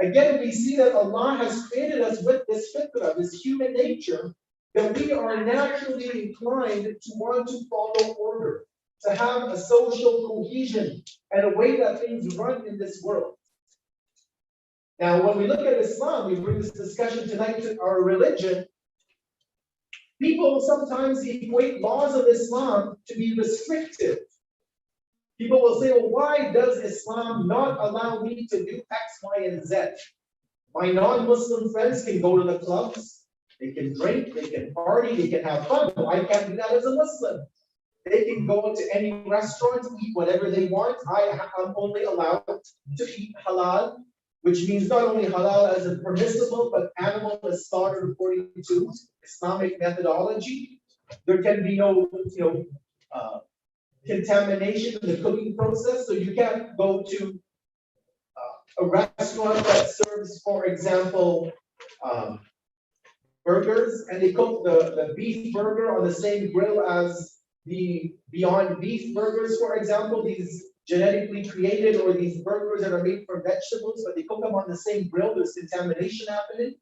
Again, we see that Allah has created us with this fitrah, this human nature, that we are naturally inclined to want to follow order, to have a social cohesion and a way that things run in this world. Now, when we look at Islam, we bring this discussion tonight to our religion. People sometimes equate laws of Islam to be restrictive. People will say, well, why does Islam not allow me to do X, Y, and Z? My non-Muslim friends can go to the clubs, they can drink, they can party, they can have fun. I can't do that as a Muslim. They can go into any restaurant, eat whatever they want. I'm only allowed to eat halal, which means not only halal as in permissible, but animal is slaughtered according to Islamic methodology. There can be no, contamination in the cooking process, so you can't go to a restaurant that serves, for example, burgers, and they cook the beef burger on the same grill as the Beyond Beef burgers, for example, these genetically created, or these burgers that are made from vegetables, but they cook them on the same grill. There's contamination happening,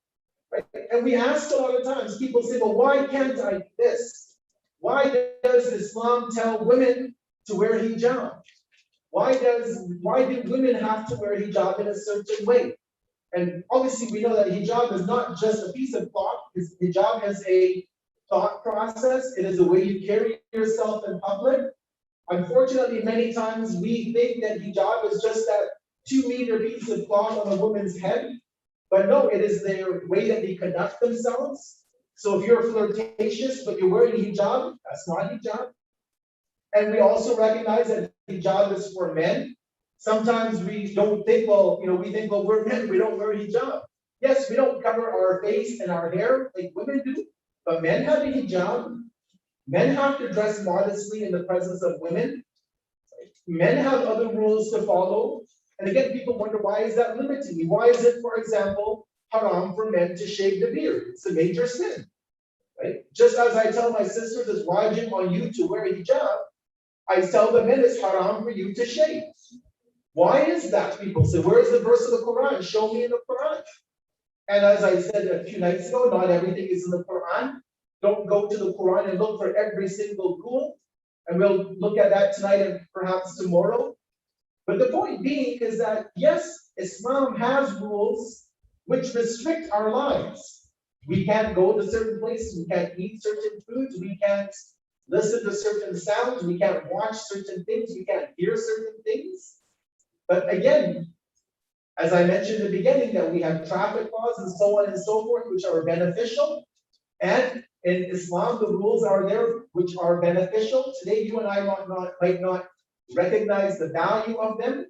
right? And we ask a lot of times, people say, well, why can't I do this? Why does Islam tell women to wear hijab? Why do women have to wear hijab in a certain way? And obviously we know that hijab is not just a piece of cloth. Hijab has a thought process. It is the way you carry yourself in public. Unfortunately, many times we think that hijab is just that 2-meter piece of cloth on a woman's head. But no, it is their way that they conduct themselves. So if you're flirtatious, but you're wearing hijab, that's not hijab. And we also recognize that hijab is for men. Sometimes we don't think, we think, well, we're men, we don't wear hijab. Yes, we don't cover our face and our hair like women do, but men have a hijab. Men have to dress modestly in the presence of women. Men have other rules to follow. And again, people wonder, why is that limiting me? Why is it, for example, haram for men to shave the beard? It's a major sin, right? Just as I tell my sisters it's wajib on you to wear hijab, I tell the men it's haram for you to shave. Why is that? People say, where's the verse of the Quran? Show me in the Quran. And as I said a few nights ago, not everything is in the Quran. Don't go to the Quran and look for every single rule. And we'll look at that tonight and perhaps tomorrow. But the point being is that, yes, Islam has rules which restrict our lives. We can't go to certain places, we can't eat certain foods, we can't listen to certain sounds, we can't watch certain things, we can't hear certain things. But again, as I mentioned in the beginning, that we have traffic laws and so on and so forth, which are beneficial. And in Islam, the rules are there which are beneficial. Today, you and I might not recognize the value of them.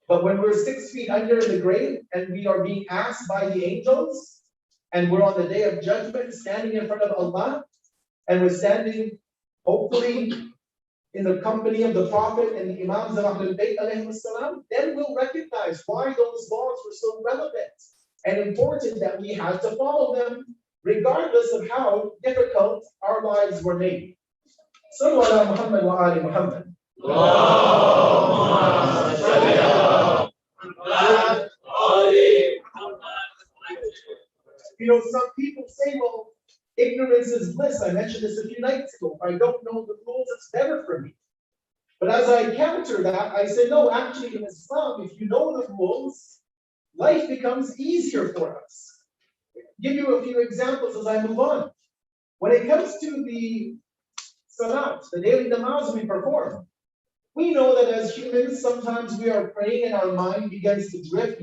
But when we're 6 feet under in the grave and we are being asked by the angels, and we're on the day of judgment standing in front of Allah, and we're standing hopefully in the company of the Prophet and the Imams of Ahlul Bayt alayhi salam, then we'll recognize why those laws were so relevant and important that we had to follow them, regardless of how difficult our lives were made. Sallu ala Muhammad wa ali Muhammad. Some people say, well, ignorance is bliss. I mentioned this a few nights ago. If I don't know the rules, it's better for me. But as I counter that, I say, no, actually in Islam, if you know the rules, life becomes easier for us. I'll give you a few examples as I move on. When it comes to the salat, the daily namaz we perform. We know that as humans, sometimes we are praying and our mind begins to drift,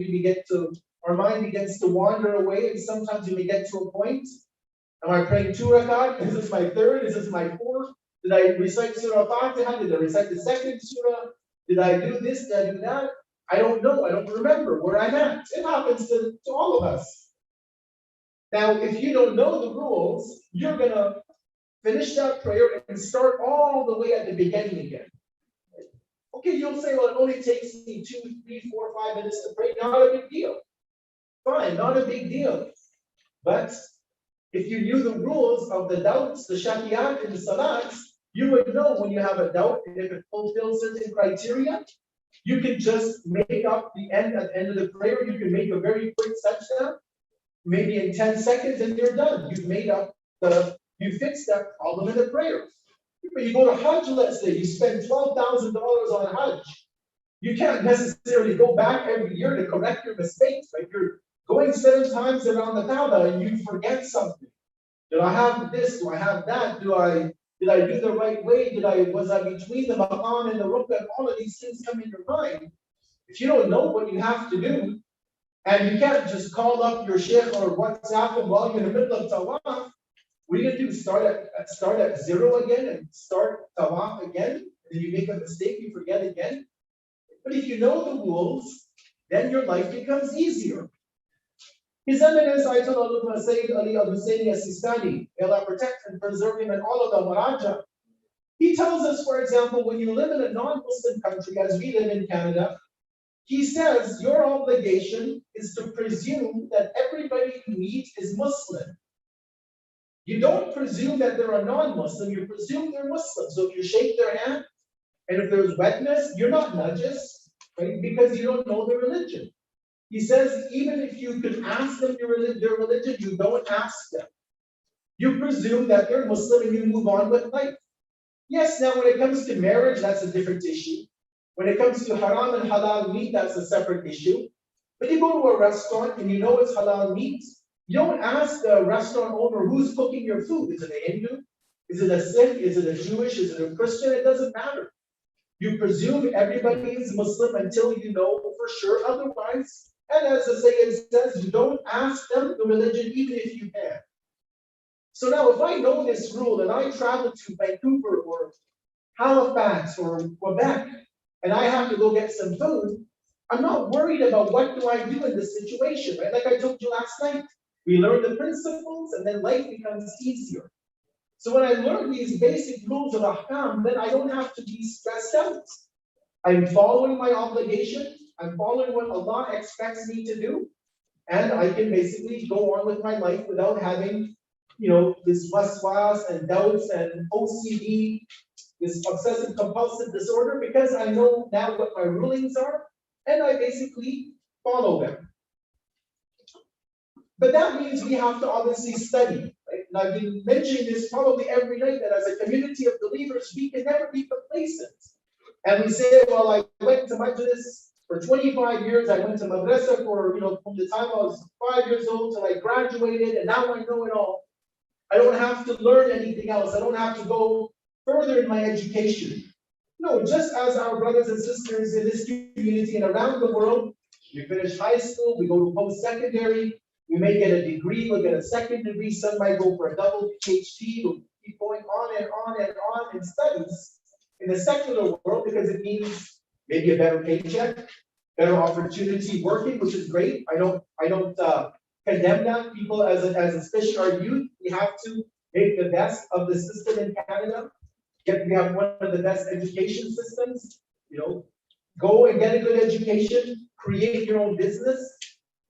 our mind begins to wander away, and sometimes we may get to a point. Am I praying 2 rakat? Is this my third? Is this my fourth? Did I recite Surah Fatiha? Did I recite the second surah? Did I do this? Did I do that? I don't know. I don't remember where I'm at. It happens to all of us. Now, if you don't know the rules, you're going to finish that prayer and start all the way at the beginning again. Okay, you'll say, well, it only takes me 2, 3, 4, 5 minutes to pray. Not a big deal. Fine, not a big deal. But if you knew the rules of the doubts, the shakiyat and the salats, you would know when you have a doubt, and if it fulfills certain criteria, you can just make up the end at the end of the prayer. You can make a very quick sajda, maybe in 10 seconds, and you're done. You fixed that problem in the prayer. But you go to Hajj, let's say, you spend $12,000 on Hajj. You can't necessarily go back every year to correct your mistakes, right? You're going 7 times around the Kaaba and you forget something. Did I have this? Do I have that? Did I do the right way? Was I between the maqam and the rukn? All of these things come in your mind. If you don't know what you have to do, and you can't just call up your sheikh or WhatsApp him while you're in the middle of tawaf, what are you going to do? Start at 0 again and start tawaf again? Then you make a mistake, you forget again. But if you know the rules, then your life becomes easier. His Eminence Ayatollah Sayyid Ali al-Husseini as-Sistani, may Allah protect and preserve him and all of the Maraja. He tells us, for example, when you live in a non-Muslim country, as we live in Canada, he says your obligation is to presume that everybody you meet is Muslim. You don't presume that they're a non-Muslim, you presume they're Muslim. So if you shake their hand, and if there's wetness, you're not najis, right? Because you don't know their religion. He says, even if you could ask them their religion, you don't ask them. You presume that they're Muslim and you move on with life. Yes, now when it comes to marriage, that's a different issue. When it comes to haram and halal meat, that's a separate issue. But you go to a restaurant and you know it's halal meat, you don't ask the restaurant owner who's cooking your food. Is it a Hindu? Is it a Sikh? Is it a Jewish? Is it a Christian? It doesn't matter. You presume everybody is Muslim until you know for sure otherwise. And as the Sayyid says, you don't ask them the religion even if you can. So now if I know this rule and I travel to Vancouver or Halifax or Quebec and I have to go get some food, I'm not worried about what do I do in this situation, right? Like I told you last night, we learn the principles and then life becomes easier. So when I learn these basic rules of ahkam, then I don't have to be stressed out. I'm following my obligation. I'm following what Allah expects me to do. And I can basically go on with my life without having, this waswas and doubts and OCD, this obsessive compulsive disorder, because I know now what my rulings are, and I basically follow them. But that means we have to obviously study, right? And I've been mentioning this probably every night, that as a community of believers, we can never be complacent. And we say, well, I went to Majlis for 25 years, I went to Madrasa for, from the time I was 5 years old till I graduated, and now I know it all. I don't have to learn anything else. I don't have to go further in my education. No, just as our brothers and sisters in this community and around the world, we finish high school, we go to post-secondary, we may get a degree, we'll get a second degree, some might go for a double PhD, we'll keep going on and on and on in studies in the secular world, because it means maybe a better paycheck, better opportunity working, which is great. I don't condemn that. People, as especially our youth, we have to make the best of the system in Canada. Yet we have one of the best education systems. Go and get a good education, create your own business.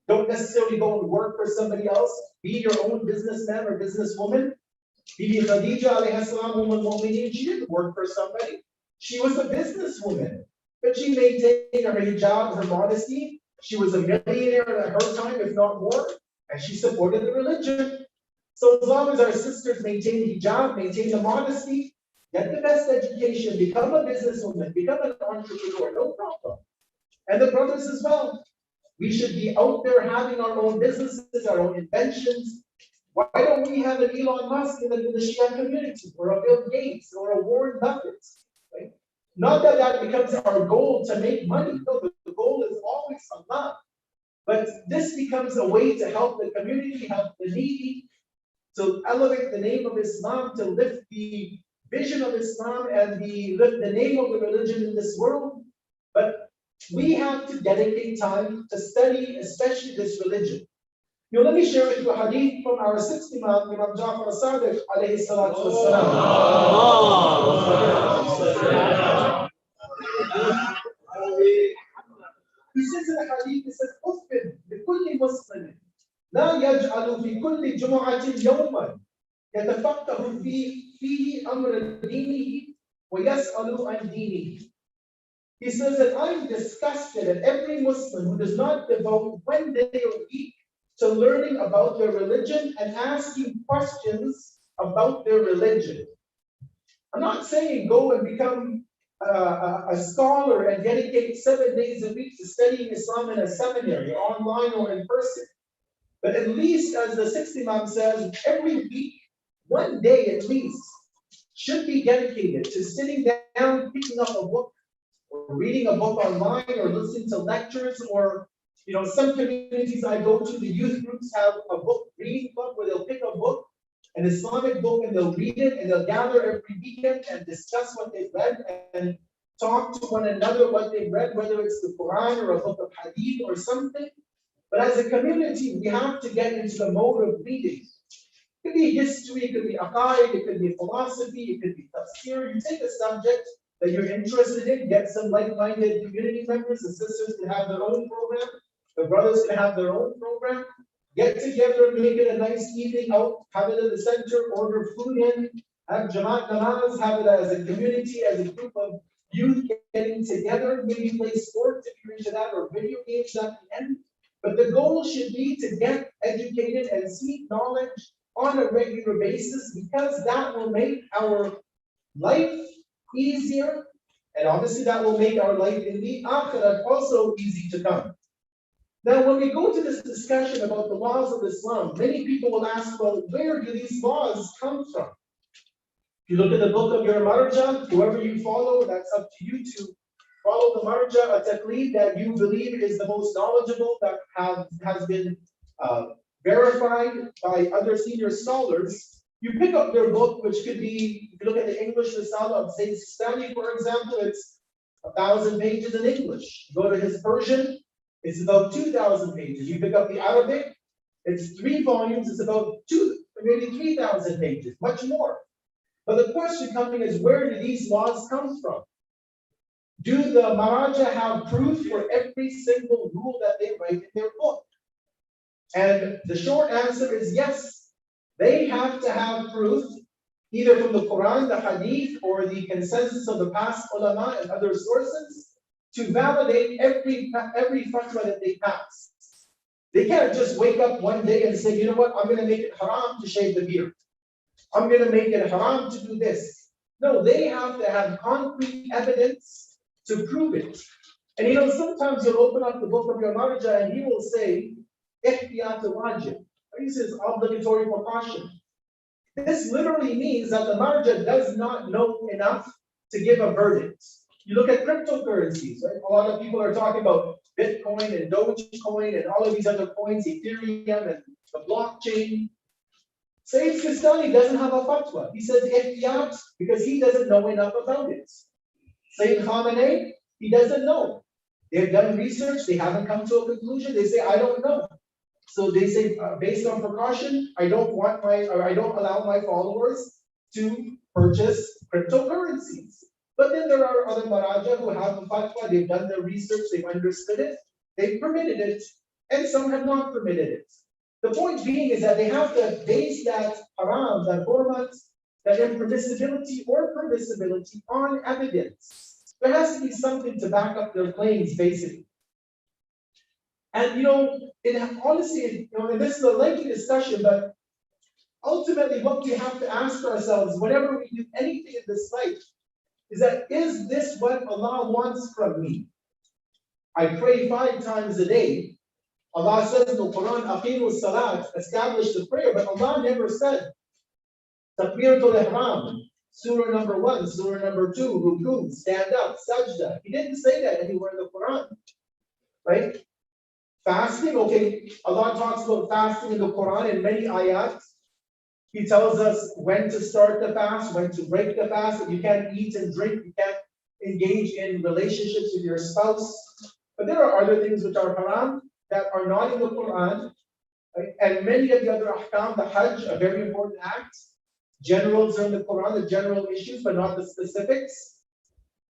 Don't necessarily go and work for somebody else. Be your own businessman or businesswoman. Bibi Khadija alayhi salam, Mu'mineen, she didn't work for somebody. She was a businesswoman, but she maintained her hijab, her modesty. She was a millionaire at her time, if not more, and she supported the religion. So as long as our sisters maintain hijab, maintain the modesty, get the best education, become a businesswoman, become an entrepreneur, no problem. And the brothers as well. We should be out there having our own businesses, our own inventions, Why don't we have an Elon Musk in the Shia community, or a Bill Gates, or a Warren Buffett? Right? Not that that becomes our goal to make money. No, the goal is always Allah. But this becomes a way to help the community, help the needy, to elevate the name of Islam, to lift the vision of Islam and lift the name of the religion in this world. But we have to dedicate time to study, especially this religion. You know, let me share with you a hadith from our sixth Imam, Imam Ja'far as-Sadiq, alayhi salatu wassalam. He says in the hadith, he says, "Uthbir بكل مسلم لا يجعل في كل جمعة يوما يتفقه فيه أمر دينه ويسأل عن دينه." He says that I'm disgusted at every Muslim who does not devote one day a week to learning about their religion and asking questions about their religion. I'm not saying go and become a scholar and dedicate 7 days a week to studying Islam in a seminary, online or in person. But at least, as the sixth Imam says, every week, 1 day at least, should be dedicated to sitting down, picking up a book, or reading a book online, or listening to lectures, or some communities I go to, the youth groups have a book, reading book, where they'll pick a book, an Islamic book, and they'll read it, and they'll gather every weekend and discuss what they've read and talk to one another what they've read, whether it's the Quran or a book of Hadith or something. But as a community, we have to get into the mode of reading. It could be history, it could be aqaid, it could be philosophy, it could be tafsir. You take a subject that you're interested in, get some like-minded community members. The sisters can have their own program, the brothers can have their own program. Get together, make it a nice evening out, have it in the center, order food in, have Jamaat Namaz, have it as a community, as a group of youth getting together, maybe play sports if you're into that, or video games at the end. But the goal should be to get educated and seek knowledge on a regular basis, because that will make our life easier, and obviously that will make our life in the Akhirat also easy to come. Now, when we go to this discussion about the laws of Islam, many people will ask, well, where do these laws come from? If you look at the book of your marja, whoever you follow, that's up to you to follow the marja, a taqleed that you believe is the most knowledgeable, that has been verified by other senior scholars. You pick up their book, which could be, if you look at the English Risala of Sayyid Sistani, for example, it's 1,000 pages in English. Go to his Persian, it's about 2,000 pages. You pick up the Arabic, it's 3 volumes, it's about maybe 3,000 pages, much more. But the question coming is, where do these laws come from? Do the Maraja have proof for every single rule that they write in their book? And the short answer is yes. They have to have proof, either from the Quran, the Hadith, or the consensus of the past ulama and other sources, to validate every fatwa that they pass. They can't just wake up one day and say, you know what, I'm going to make it haram to shave the beard. I'm going to make it haram to do this. No, they have to have concrete evidence to prove it. And sometimes you'll open up the book of your marja and he will say, ihtiyat wajib. He says obligatory precaution. This literally means that the marja does not know enough to give a verdict. You look at cryptocurrencies, right? A lot of people are talking about Bitcoin and Dogecoin and all of these other coins, Ethereum and the blockchain. Sayyid Sistani doesn't have a fatwa. He says ihtiyat because he doesn't know enough about it. Sayyid Khamenei, he doesn't know. They've done research, they haven't come to a conclusion, they say, I don't know. So they say, based on precaution, I don't allow my followers to purchase cryptocurrencies. But then there are other maraja who have a fatwa, they've done their research, they've understood it, they've permitted it, and some have not permitted it. The point being is that they have to base that haram, that hurmat, that impermissibility or permissibility on evidence. There has to be something to back up their claims, basically. And honestly, and this is a lengthy discussion, but ultimately what we have to ask ourselves whenever we do anything in this life is this what Allah wants from me? I pray 5 times a day. Allah says in the Quran, Aqimu salat, establish the prayer, but Allah never said, Takbiratul Ihram, Surah number 1, Surah number 2, Ruku, stand up, sajda. He didn't say that anywhere in the Quran, right? Fasting, okay, Allah talks about fasting in the Quran in many ayat. He tells us when to start the fast, when to break the fast, that you can't eat and drink, you can't engage in relationships with your spouse. But there are other things which are haram that are not in the Quran, right? And many of the other ahkam, the Hajj, a very important act. Generals are in the Quran, the general issues, but not the specifics.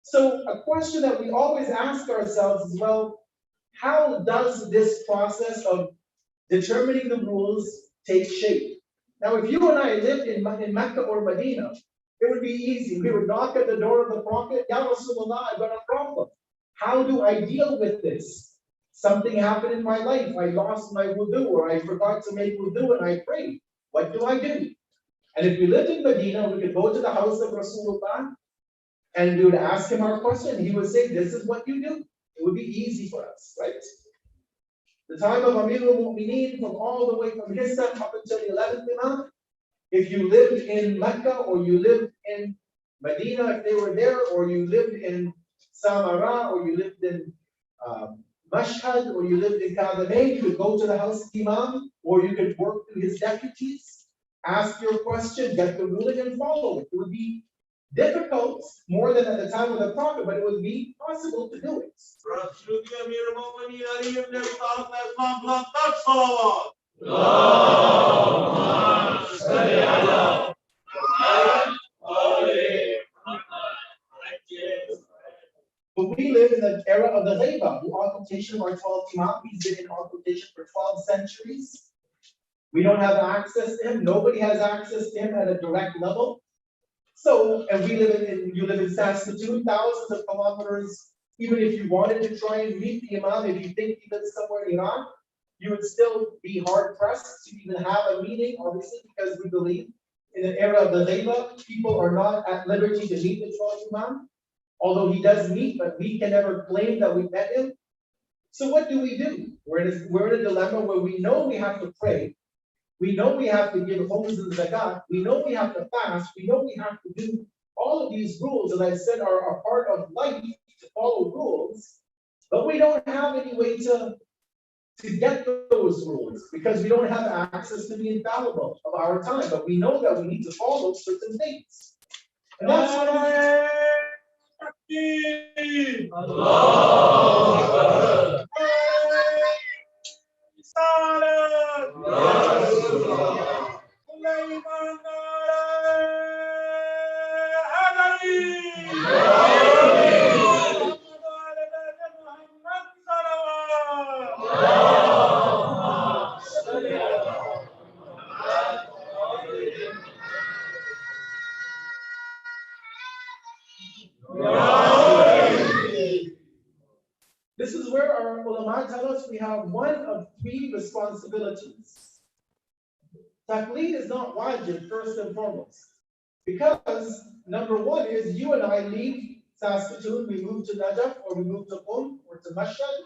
So a question that we always ask ourselves is, well, how does this process of determining the rules take shape? Now, if you and I lived in Mecca or Medina, it would be easy. We would knock at the door of the Prophet, Ya Rasulullah, I've got a problem. How do I deal with this? Something happened in my life. I lost my wudu, or I forgot to make wudu and I prayed. What do I do? And if we lived in Medina, we could go to the house of Rasulullah and we would ask him our question. He would say, this is what you do. It would be easy for us, right? The time of Amir al-Mu'mineen, from all the way from his time up until the 11th Imam, if you lived in Mecca or you lived in Medina, if they were there, or you lived in Samara, or you lived in Mashhad, or you lived in Kadamain, you could go to the house of Imam, or you could work through his deputies, ask your question, get the ruling, and follow it. It would be difficult, more than at the time of the Prophet, but it would be possible to do it. But we live in the era of the Ghaiba, the occultation of our 12th Imam. He's been in occultation for 12 centuries. We don't have access to him. Nobody has access to him at a direct level. So, and you live in Saskatoon, thousands of kilometers. Even if you wanted to try and meet the Imam, if you think he lives somewhere in Iran, you would still be hard pressed to even have a meeting, obviously, because we believe in an era of the Ghaiba, people are not at liberty to meet the 12th Imam, although he does meet, but we can never claim that we met him. So what do? We're in a dilemma where we know we have to pray, we know we have to give homes and zakat, we know we have to fast, we know we have to do all of these rules, as I said, are a part of life, to follow rules, but we don't have any way to get those rules, because we don't have access to the infallible of our time, but we know that we need to follow certain things. And that's why this is where our ulama tell us we have one of three responsibilities. Taqleed is not wajib, first and foremost, because number one is you and I leave Saskatoon, we move to Najaf, or we move to Qum, or to Mashhad,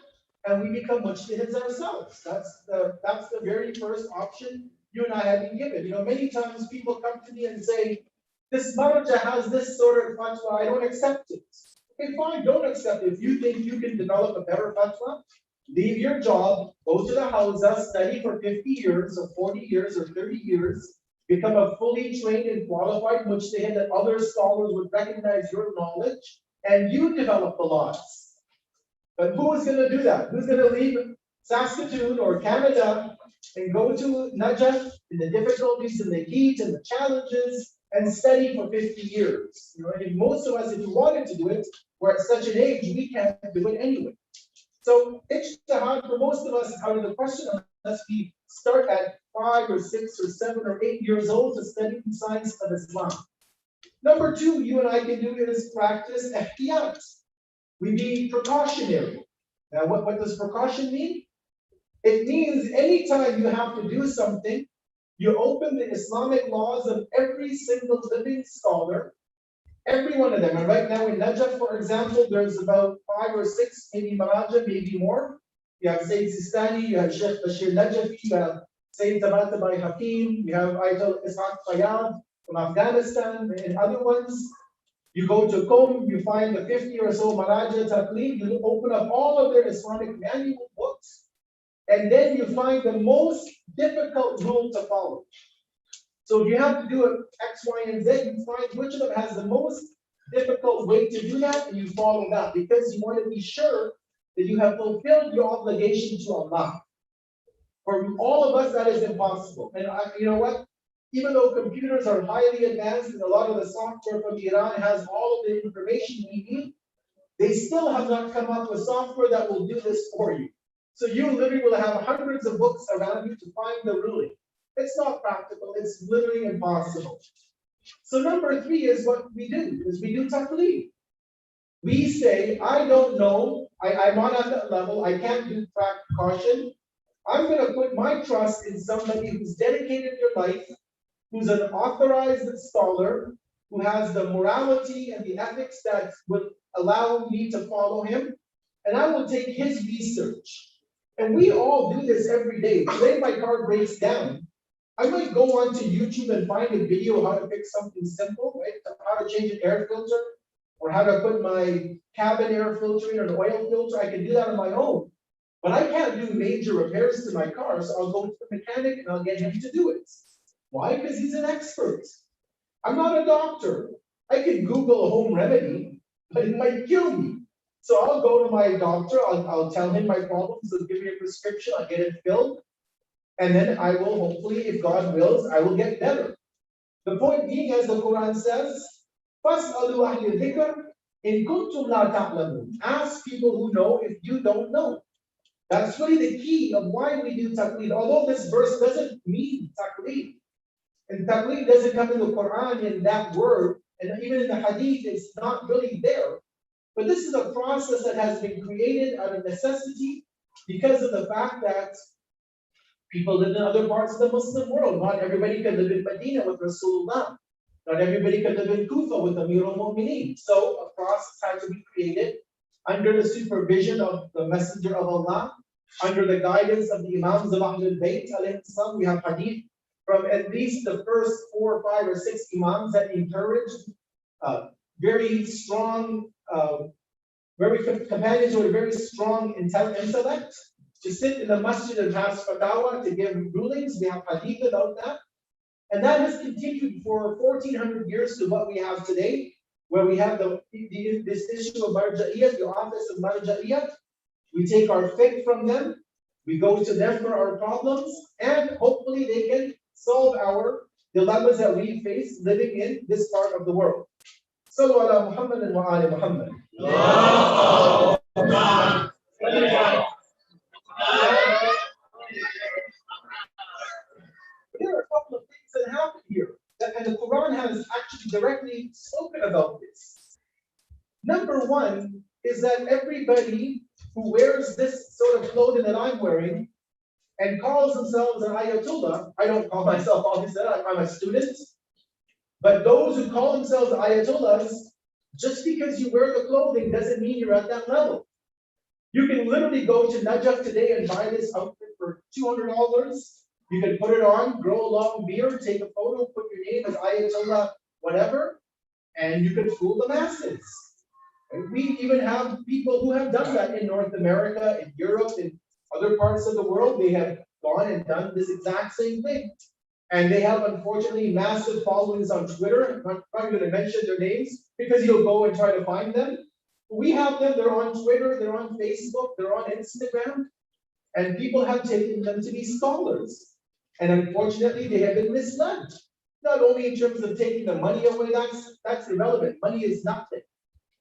and we become mujtahids ourselves. That's the very first option you and I have been given. You know, many times people come to me and say, this marja has this sort of fatwa, I don't accept it. Okay, fine, don't accept it. If you think you can develop a better fatwa, leave your job, go to the Hawza, study for 50 years, or 40 years, or 30 years, become a fully trained and qualified mujtahid that other scholars would recognize your knowledge, and you develop the laws. But who is going to do that? Who's going to leave Saskatoon or Canada and go to Najaf in the difficulties and the heat and the challenges and study for 50 years? You know, and most of us, if we wanted to do it, we're at such an age, we can't do it anyway. So ijtihad for most of us is out of the question unless we start at 5 or 6 or 7 or 8 years old to study the science of Islam. Number two, you and I can do is practice ihtiyat. We be precautionary. Now, what does precaution mean? It means anytime you have to do something, you open the Islamic laws of every single living scholar, every one of them. And right now in Najaf, for example, there's about 5 or 6, maybe Maraja, maybe more, you have Sayyid Sistani, you have Sheikh Bashir Najafi, you have Sayyid Tabatabai Hakim, you have Ayatollah Ishaq Fayyad from Afghanistan, and other ones. You go to Qom, you find the 50 or so Maraja Taqlid, you open up all of their Islamic manual books, and then you find the most difficult rule to follow. So if you have to do it X, Y, and Z, you find which of them has the most difficult way to do that, and you follow that, because you want to be sure that you have fulfilled your obligation to Allah. For all of us, that is impossible. And you know what? Even though computers are highly advanced and a lot of the software from Iran has all of the information we need, they still have not come up with software that will do this for you. So you literally will have hundreds of books around you to find the ruling. It's not practical, it's literally impossible. So number 3 is what we do, is we do taqleed. We say, I don't know, I'm not at that level, I can't do caution. I'm going to put my trust in somebody who's dedicated their life, who's an authorized scholar, who has the morality and the ethics that would allow me to follow him, and I will take his research. And we all do this every day. Today my car breaks down. I might go onto YouTube and find a video how to fix something simple, right? How to change an air filter, or how to put my cabin air filter in, or an oil filter. I can do that on my own. But I can't do major repairs to my car, so I'll go to the mechanic and I'll get him to do it. Why? Because he's an expert. I'm not a doctor. I can Google a home remedy, but it might kill me. So I'll go to my doctor, I'll tell him my problems, he'll give me a prescription, I'll get it filled, and then I will hopefully, if God wills, I will get better. The point being, as the Quran says, فَاسْأَلُوا أَهْلِ الذِّكْرِ إِن كُنتُمْ لَا تَعْلَمُونَ. Ask people who know if you don't know. That's really the key of why we do taqleed. Although this verse doesn't mean taqleed, and taqleed doesn't come in the Quran in that word, and even in the hadith, it's not really there. But this is a process that has been created out of necessity because of the fact that people live in other parts of the Muslim world. Not everybody can live in Medina with Rasulullah. Not everybody can live in Kufa with Amir al-Mu'mineen. So a process had to be created under the supervision of the Messenger of Allah, under the guidance of the Imams of Ahlul Bayt. We have hadith from at least the first 4, 5, or 6 Imams that encouraged very strong, companions with a very strong intellect to sit in the masjid and pass fatwa to give rulings. We have hadith about that. And that has continued for 1400 years to what we have today, where we have this issue of marja'iyah, the office of marja'iyah. We take our fiqh from them, we go to them for our problems, and hopefully they can solve our dilemmas that we face living in this part of the world. Sallu ala Muhammad wa ali Muhammad. There are a couple of things that happen here, and the Quran has actually directly spoken about this. Number 1 is that everybody who wears this sort of clothing that I'm wearing and calls themselves an ayatollah, I don't call myself, obviously, I'm a student, but those who call themselves ayatollahs, just because you wear the clothing doesn't mean you're at that level. You can literally go to Najaf today and buy this outfit for $200. You can put it on, grow a long beard, take a photo, put your name as Ayatollah, whatever, and you can fool the masses. And we even have people who have done that in North America, in Europe, in other parts of the world. They have gone and done this exact same thing. And they have, unfortunately, massive followings on Twitter. I'm not going to mention their names because you'll go and try to find them. We have them, they're on Twitter, they're on Facebook, they're on Instagram, and people have taken them to be scholars. And unfortunately, they have been misled. Not only in terms of taking the money away, that's irrelevant. Money is nothing.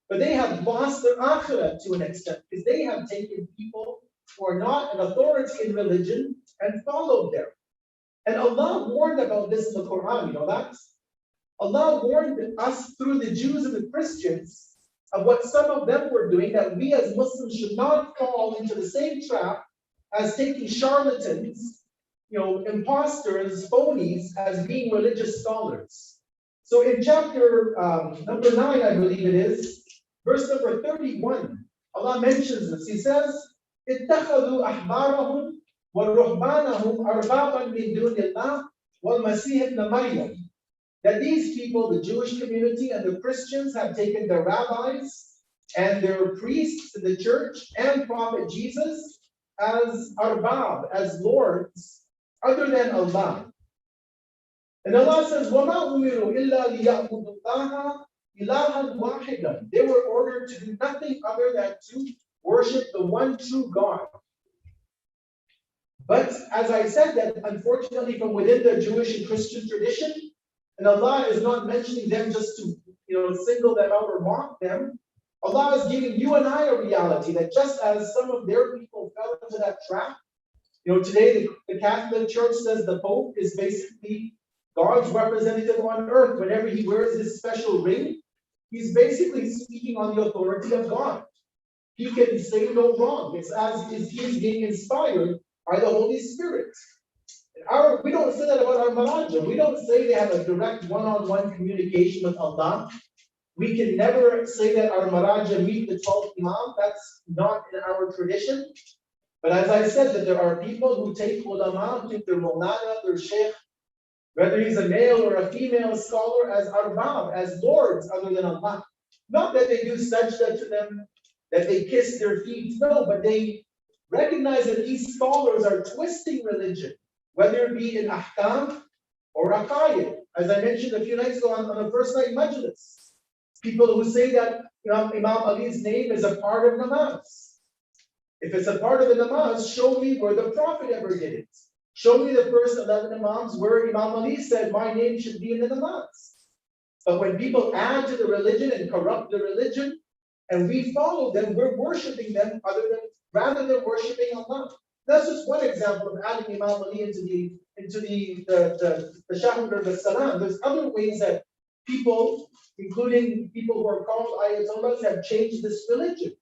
But they have lost their akhirah to an extent because they have taken people who are not an authority in religion and followed them. And Allah warned about this in the Quran, you know that? Allah warned us through the Jews and the Christians of what some of them were doing, that we as Muslims should not fall into the same trap as taking charlatans, imposters, phonies, as being religious scholars. So in chapter number 9, I believe it is, verse number 31, Allah mentions this. He says, اتخذوا أحبارهم ورهبانهم أربابا من دون الله والمسيح ابن مريم. That these people, the Jewish community and the Christians, have taken their rabbis and their priests in the church and Prophet Jesus as arbab, as lords, other than Allah. And Allah says, وَمَا أُمِرُوا إِلَّا لِيَعْبُدُوا اللَّهَ إِلَهًا وَاحِدًا. They were ordered to do nothing other than to worship the one true God. But as I said, that unfortunately from within the Jewish and Christian tradition, and Allah is not mentioning them just to single them out or mock them. Allah is giving you and I a reality that just as some of their people fell into that trap, today the Catholic Church says the Pope is basically God's representative on earth. Whenever he wears this special ring, he's basically speaking on the authority of God. He can say no wrong. It's as if he's being inspired by the Holy Spirit. We don't say that about our Maraja. We don't say they have a direct one-on-one communication with Allah. We can never say that our Maraja meet the 12th Imam. That's not in our tradition. But as I said, that there are people who take ulama, take their Maulana, their Sheikh, whether he's a male or a female scholar, as arbab, as lords other than Allah. Not that they do sajda to them, that they kiss their feet. No, but they recognize that these scholars are twisting religion, whether it be in ahkam or aqaid. As I mentioned a few nights ago on the first night majlis. People who say that Imam Ali's name is a part of namaz. If it's a part of the namaz, show me where the Prophet ever did it. Show me the first 11 imams where Imam Ali said, my name should be in the namaz. But when people add to the religion and corrupt the religion, and we follow them, we're worshiping them rather than worshiping Allah. That's just one example of adding Imam Ali into the Shahud or Salam. There's other ways that people, including people who are called Ayatollahs, have changed this religion.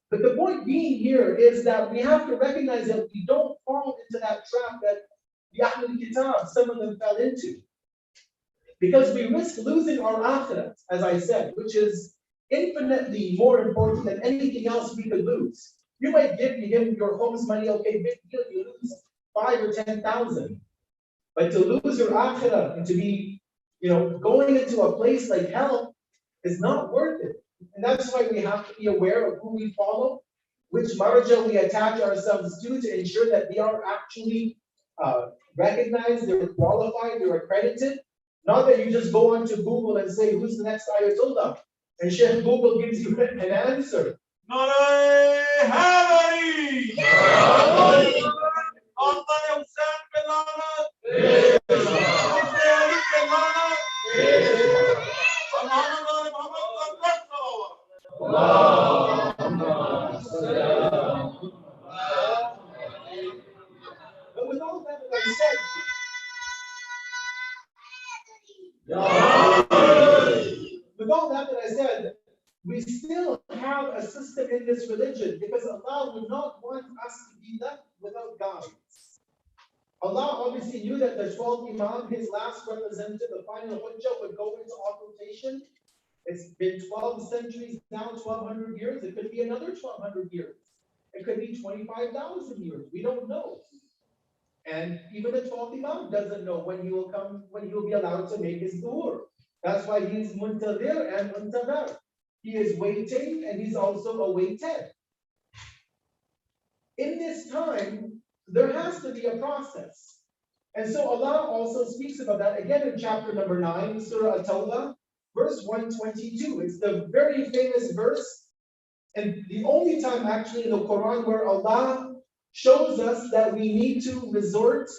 But the point being here is that we have to recognize that we don't fall into that trap that the Ahlul Kitab, some of them fell into. Because we risk losing our akhirat, as I said, which is infinitely more important than anything else we could lose. You might give him your home's money, okay, big deal, you lose 5 or 10,000. But to lose your akhirah and to be, going into a place like hell is not worth it. And that's why we have to be aware of who we follow, which marja we attach ourselves to ensure that they are actually recognized, they're qualified, they're accredited. Not that you just go onto Google and say, who's the next Ayatollah? And Sheikh Google gives you an answer. Naray Hayari! Sultan Hussain Pelana! Ali Pelana! Muhammad But with all that I said, we still have a system in this religion because Allah would not want us to be left without guidance. Allah obviously knew that the 12th Imam, his last representative, the final Hujjah, would go into occultation. It's been 12 centuries now, 1,200 years. It could be another 1,200 years. It could be 25,000 years. We don't know. And even the 12th Imam doesn't know when he will come, when he will be allowed to make his duhur. That's why he's muntadir and muntadar. He is waiting and he's also awaited. In this time, there has to be a process. And so Allah also speaks about that again in chapter number 9, Surah At-Tawbah, verse 122. It's the very famous verse, and the only time actually in the Quran where Allah shows us that we need to resort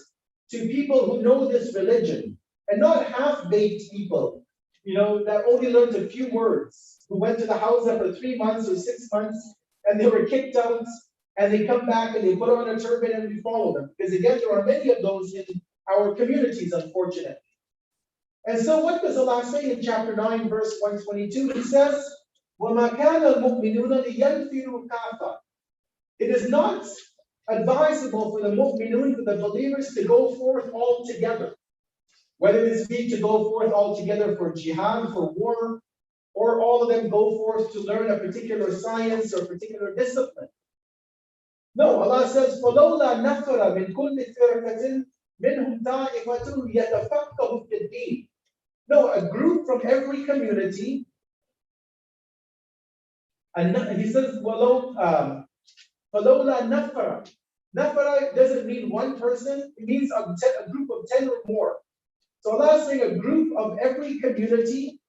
to people who know this religion and not half-baked people, that only learned a few words, who went to the house for 3 months or 6 months and they were kicked out and they come back and they put on a turban and we follow them. Because again, there are many of those in our communities, unfortunately. And so what does Allah say in chapter 9, verse 122? He says, وَمَا كَانَ الْمُؤْمِنُونَ لِيَنْفِرُوا كَافَةً. It is not advisable for the mu'minun, for the believers, to go forth all together. Whether this be to go forth all together for jihad, for war, or all of them go forth to learn a particular science or particular discipline. No, Allah says, فَلَوْلَا نَفَرَ مِنْ كُلِّ فِرْقَةٍ مِنْهُمْ طَائِفَةٌ لِيَتَفَقَّهُوا فِي الدِّينِ. No, a group from every community. And he says, فَلَوْلَا نَفَرَ. Nafara doesn't mean one person, it means a group of 10 or more. So Allah is saying a group of every community,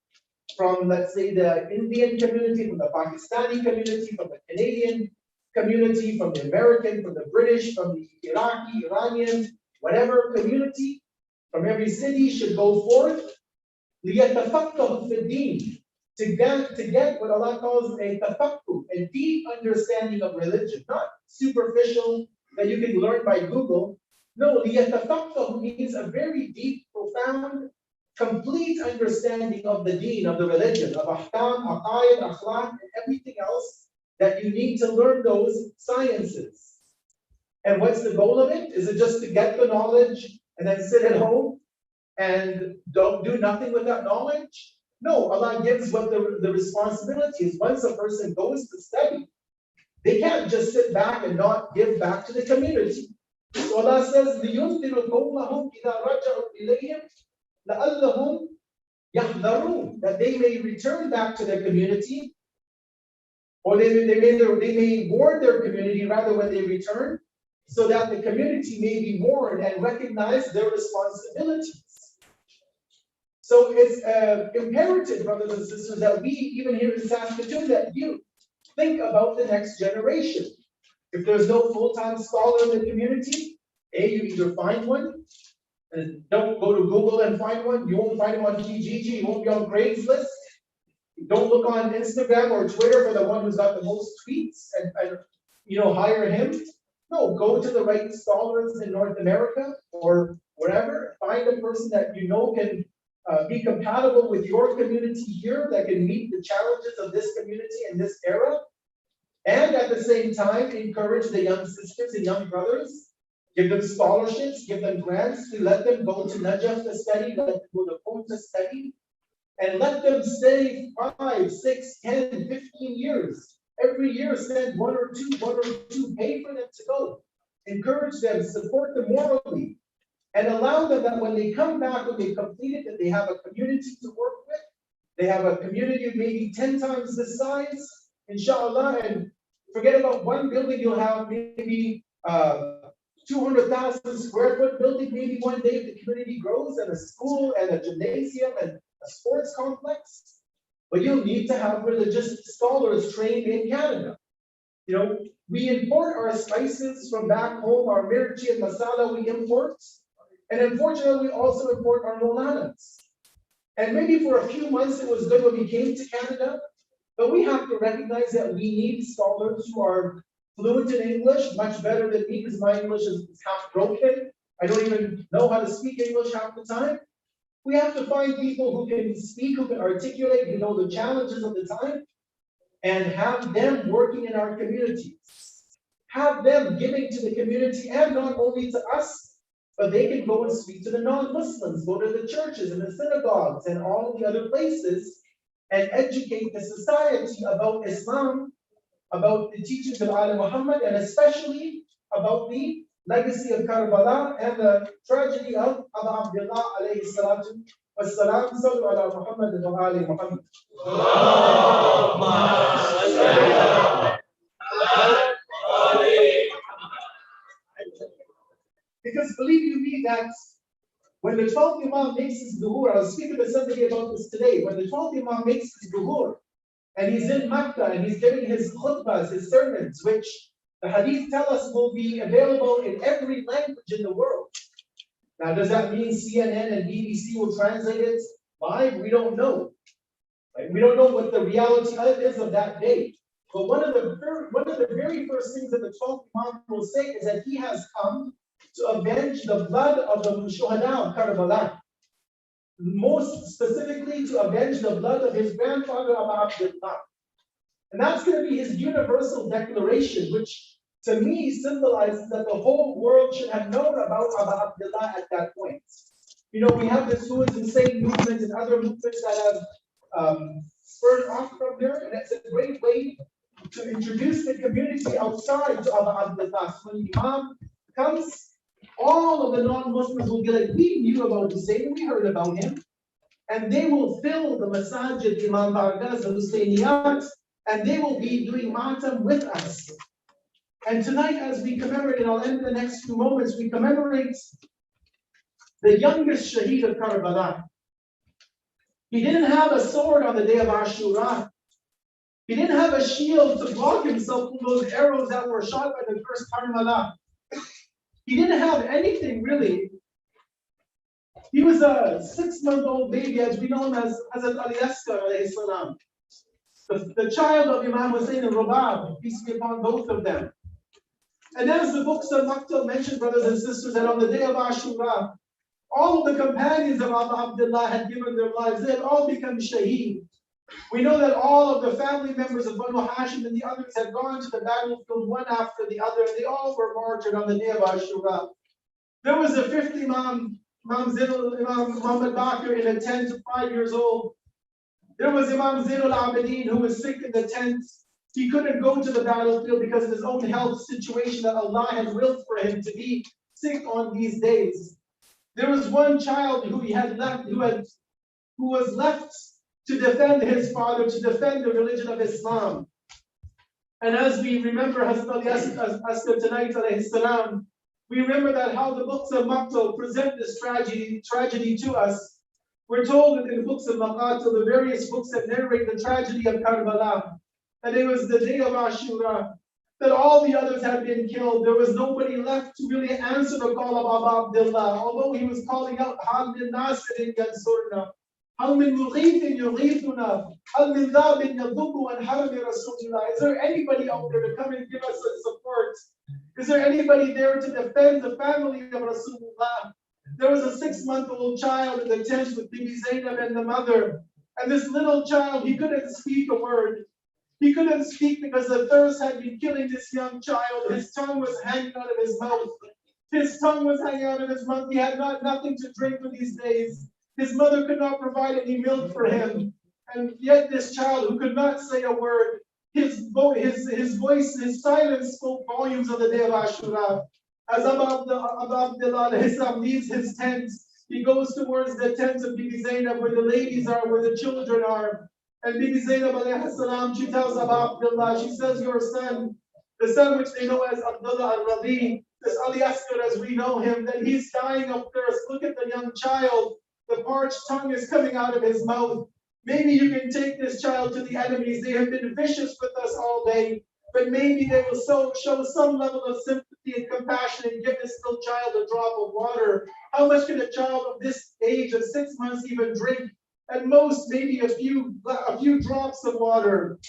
from let's say the Indian community, from the Pakistani community, from the Canadian community, from the American, from the British, from the Iraqi, Iranian, whatever community, from every city should go forth, لِيَتَفَقَّهُ فِي الدِّينِ, to get what Allah calls a tafakkuh, a deep understanding of religion, not superficial that you can learn by Google. No, liyatafaqahu means a very deep, profound, complete understanding of the deen, of the religion, of ahkam, aqaid, akhlaq, and everything else that you need to learn those sciences. And what's the goal of it? Is it just to get the knowledge and then sit at home and don't do nothing with that knowledge? No, Allah gives what the responsibility is. Once a person goes to study, they can't just sit back and not give back to the community. So Allah says, لِيُنْذِرُ قَوْمَهُمْ إِذَا رَجَعُوا إِلَيْهِمْ لَعَلَّهُمْ يَحْذَرُونَ, that they may return back to their community, or they may warn their community rather when they return, so that the community may be warned and recognize their responsibilities. So it's imperative, brothers and sisters, that we, even here in Saskatoon, that you think about the next generation. If there's no full-time scholar in the community, you either find one, and don't go to Google and find one. You won't find him on Kijiji, you won't be on Craigslist. Don't look on Instagram or Twitter for the one who's got the most tweets and hire him. No, go to the right scholars in North America or wherever. Find a person that you know can be compatible with your community here, that can meet the challenges of this community in this era. And at the same time, encourage the young sisters and young brothers, give them scholarships, give them grants, to let them go to Najaf to study, let them go to Qom to study, and let them stay 5, 6, 10, 15 years. Every year, send one or two, pay for them to go. Encourage them, support them morally, and allow them that when they come back, when they complete it, that they have a community to work with. They have a community of maybe 10 times the size, inshallah, and forget about one building, you'll have maybe 200,000 square foot building, maybe one day if the community grows, and a school and a gymnasium and a sports complex. But you'll need to have religious scholars trained in Canada. We import our spices from back home, our mirchi and masala we import. And unfortunately, we also import our molanas. And maybe for a few months it was good when we came to Canada, but we have to recognize that we need scholars who are fluent in English, much better than me, because my English is half broken. I don't even know how to speak English half the time. We have to find people who can speak, who can articulate, who know the challenges of the time, and have them working in our communities. Have them giving to the community, and not only to us, but they can go and speak to the non-Muslims, go to the churches and the synagogues and all the other places, and educate the society about Islam, about the teachings of Ali Muhammad, and especially about the legacy of Karbala and the tragedy of Abu Abdullah alayhi salatu wassalam. Sallu ala Muhammad wa ali Muhammad. Because believe you me, that when the 12th Imam makes his duhur, I was speaking to somebody about this today, when the 12th Imam makes his duhur, and he's in Makkah, and he's giving his khutbahs, his sermons, which the hadith tell us will be available in every language in the world. Now, does that mean CNN and BBC will translate it live? We don't know. Right? We don't know what the reality is of that day. But one of the very first things that the 12th Imam will say is that he has come to avenge the blood of the Shuhada of Karbala. Most specifically, to avenge the blood of his grandfather Abu Abdullah. And that's going to be his universal declaration, which to me symbolizes that the whole world should have known about Abu Abdullah at that point. We have this Who is Insane movement and other movements that have spurred off from there, and it's a great way to introduce the community outside to Abu Abdullah. So when Imam comes, all of the non-Muslims will be like, we knew about Hussein, we heard about him. And they will fill the masajid, Imam Bargas, the Husseyniyat, and they will be doing matam with us. And tonight, as we commemorate, and I'll end in the next few moments, we commemorate the youngest Shaheed of Karbala. He didn't have a sword on the day of Ashura. He didn't have a shield to block himself from those arrows that were shot by the first Karbala. He didn't have anything really. He was a 6-month-old baby, as we know him as Hazrat Ali Asghar alayhi salam. The child of Imam Hussein and Rabab, peace be upon both of them. And as the books of Maktab mentioned, brothers and sisters, that on the day of Ashura, all of the companions of Abu Abdullah had given their lives. They had all become shaheed. We know that all of the family members of Banu Hashim and the others had gone to the battlefield one after the other, and they all were martyred on the day of Ashura. There was a fifth Imam Muhammad Bakr in a tent, 5 years old. There was Imam Zainul Abidin who was sick in the tent. He couldn't go to the battlefield because of his own health situation that Allah had willed for him to be sick on these days. There was one child who was left to defend his father, to defend the religion of Islam. And as we remember Hazrat Ali Asghar tonight, alayhi salam, we remember that how the books of Maktab present this tragedy to us. We're told that in the books of Maqatil, the various books that narrate the tragedy of Karbala, that it was the day of Ashura, that all the others had been killed. There was nobody left to really answer the call of Abu Abdullah, although he was calling out, Hal min nasirin yansurna, Hal min mughithin yughithuna, Hal min dhabin yadhubu an harami Rasulullah. Is there anybody out there to come and give us a support? Is there anybody there to defend the family of Rasulullah? There was a 6-month-old child in the tent with Bibi Zainab and the mother. And this little child, he couldn't speak a word. He couldn't speak because the thirst had been killing this young child. His tongue was hanging out of his mouth. His tongue was hanging out of his mouth. He had nothing to drink for these days. His mother could not provide any milk for him. And yet this child who could not say a word, his voice, his silence spoke volumes on the day of Ashura. As Abu Abdullah leaves his tent, he goes towards the tent of Bibi Zainab, where the ladies are, where the children are. And Bibi Zainab alayhi salam, she tells Abu Abdullah, she says, your son, the son which they know as Abdullah al-Rabi, this Ali Asghar as we know him, that he's dying of thirst. Look at the young child. The parched tongue is coming out of his mouth. Maybe you can take this child to the enemies. They have been vicious with us all day, but maybe they will show some level of sympathy and compassion and give this little child a drop of water. How much can a child of this age of 6 months even drink? At most, maybe a few drops of water.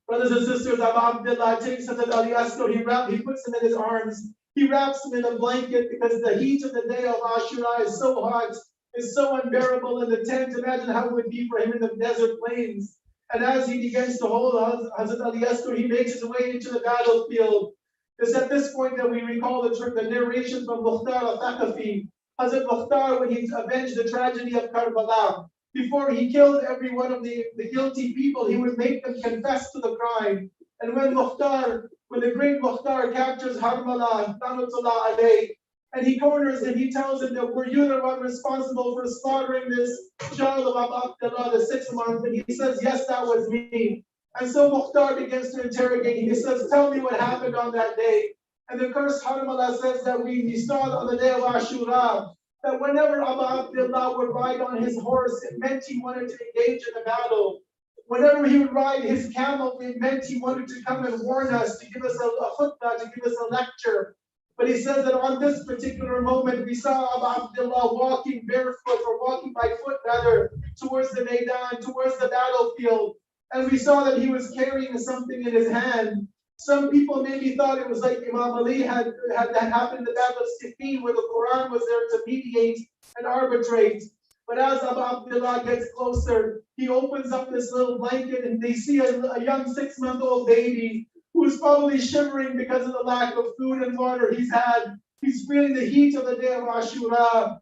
Brothers and sisters, Abu Abdullah takes Hazrat Ali Asghar, he puts him in his arms. He wraps him in a blanket because the heat of the day of Ashura is so hot, is so unbearable in the tent. Imagine how it would be for him in the desert plains. And as he begins to hold Hazrat Ali Asghar, he makes his way into the battlefield. It's at this point that we recall the narration from Mukhtar al-Thaqafi. Hazrat Mukhtar, when he avenged the tragedy of Karbala, before he killed every one of the guilty people, he would make them confess to the crime. And when the great Mukhtar captures Harmala, Tanatullah alayh, and he corners him, he tells him that were you the one responsible for slaughtering this child of Abu Abdullah, the 6 months? And he says, yes, that was me. And so Mukhtar begins to interrogate him. He says, tell me what happened on that day. And the cursed Harmala says that we saw on the day of Ashura, that whenever Abu Abdullah would ride on his horse, it meant he wanted to engage in a battle. Whenever he would ride his camel, it meant he wanted to come and warn us, to give us a khutbah, to give us a lecture. But he says that on this particular moment, we saw Abu Abdullah walking barefoot, or walking by foot rather, towards the Maidan, towards the battlefield. And we saw that he was carrying something in his hand. Some people maybe thought it was like Imam Ali had that happened in the Battle of Siffin, where the Quran was there to mediate and arbitrate. But as Abu Abdullah gets closer, he opens up this little blanket and they see a young 6-month-old baby who's probably shivering because of the lack of food and water he's had. He's feeling the heat of the day of Ashura.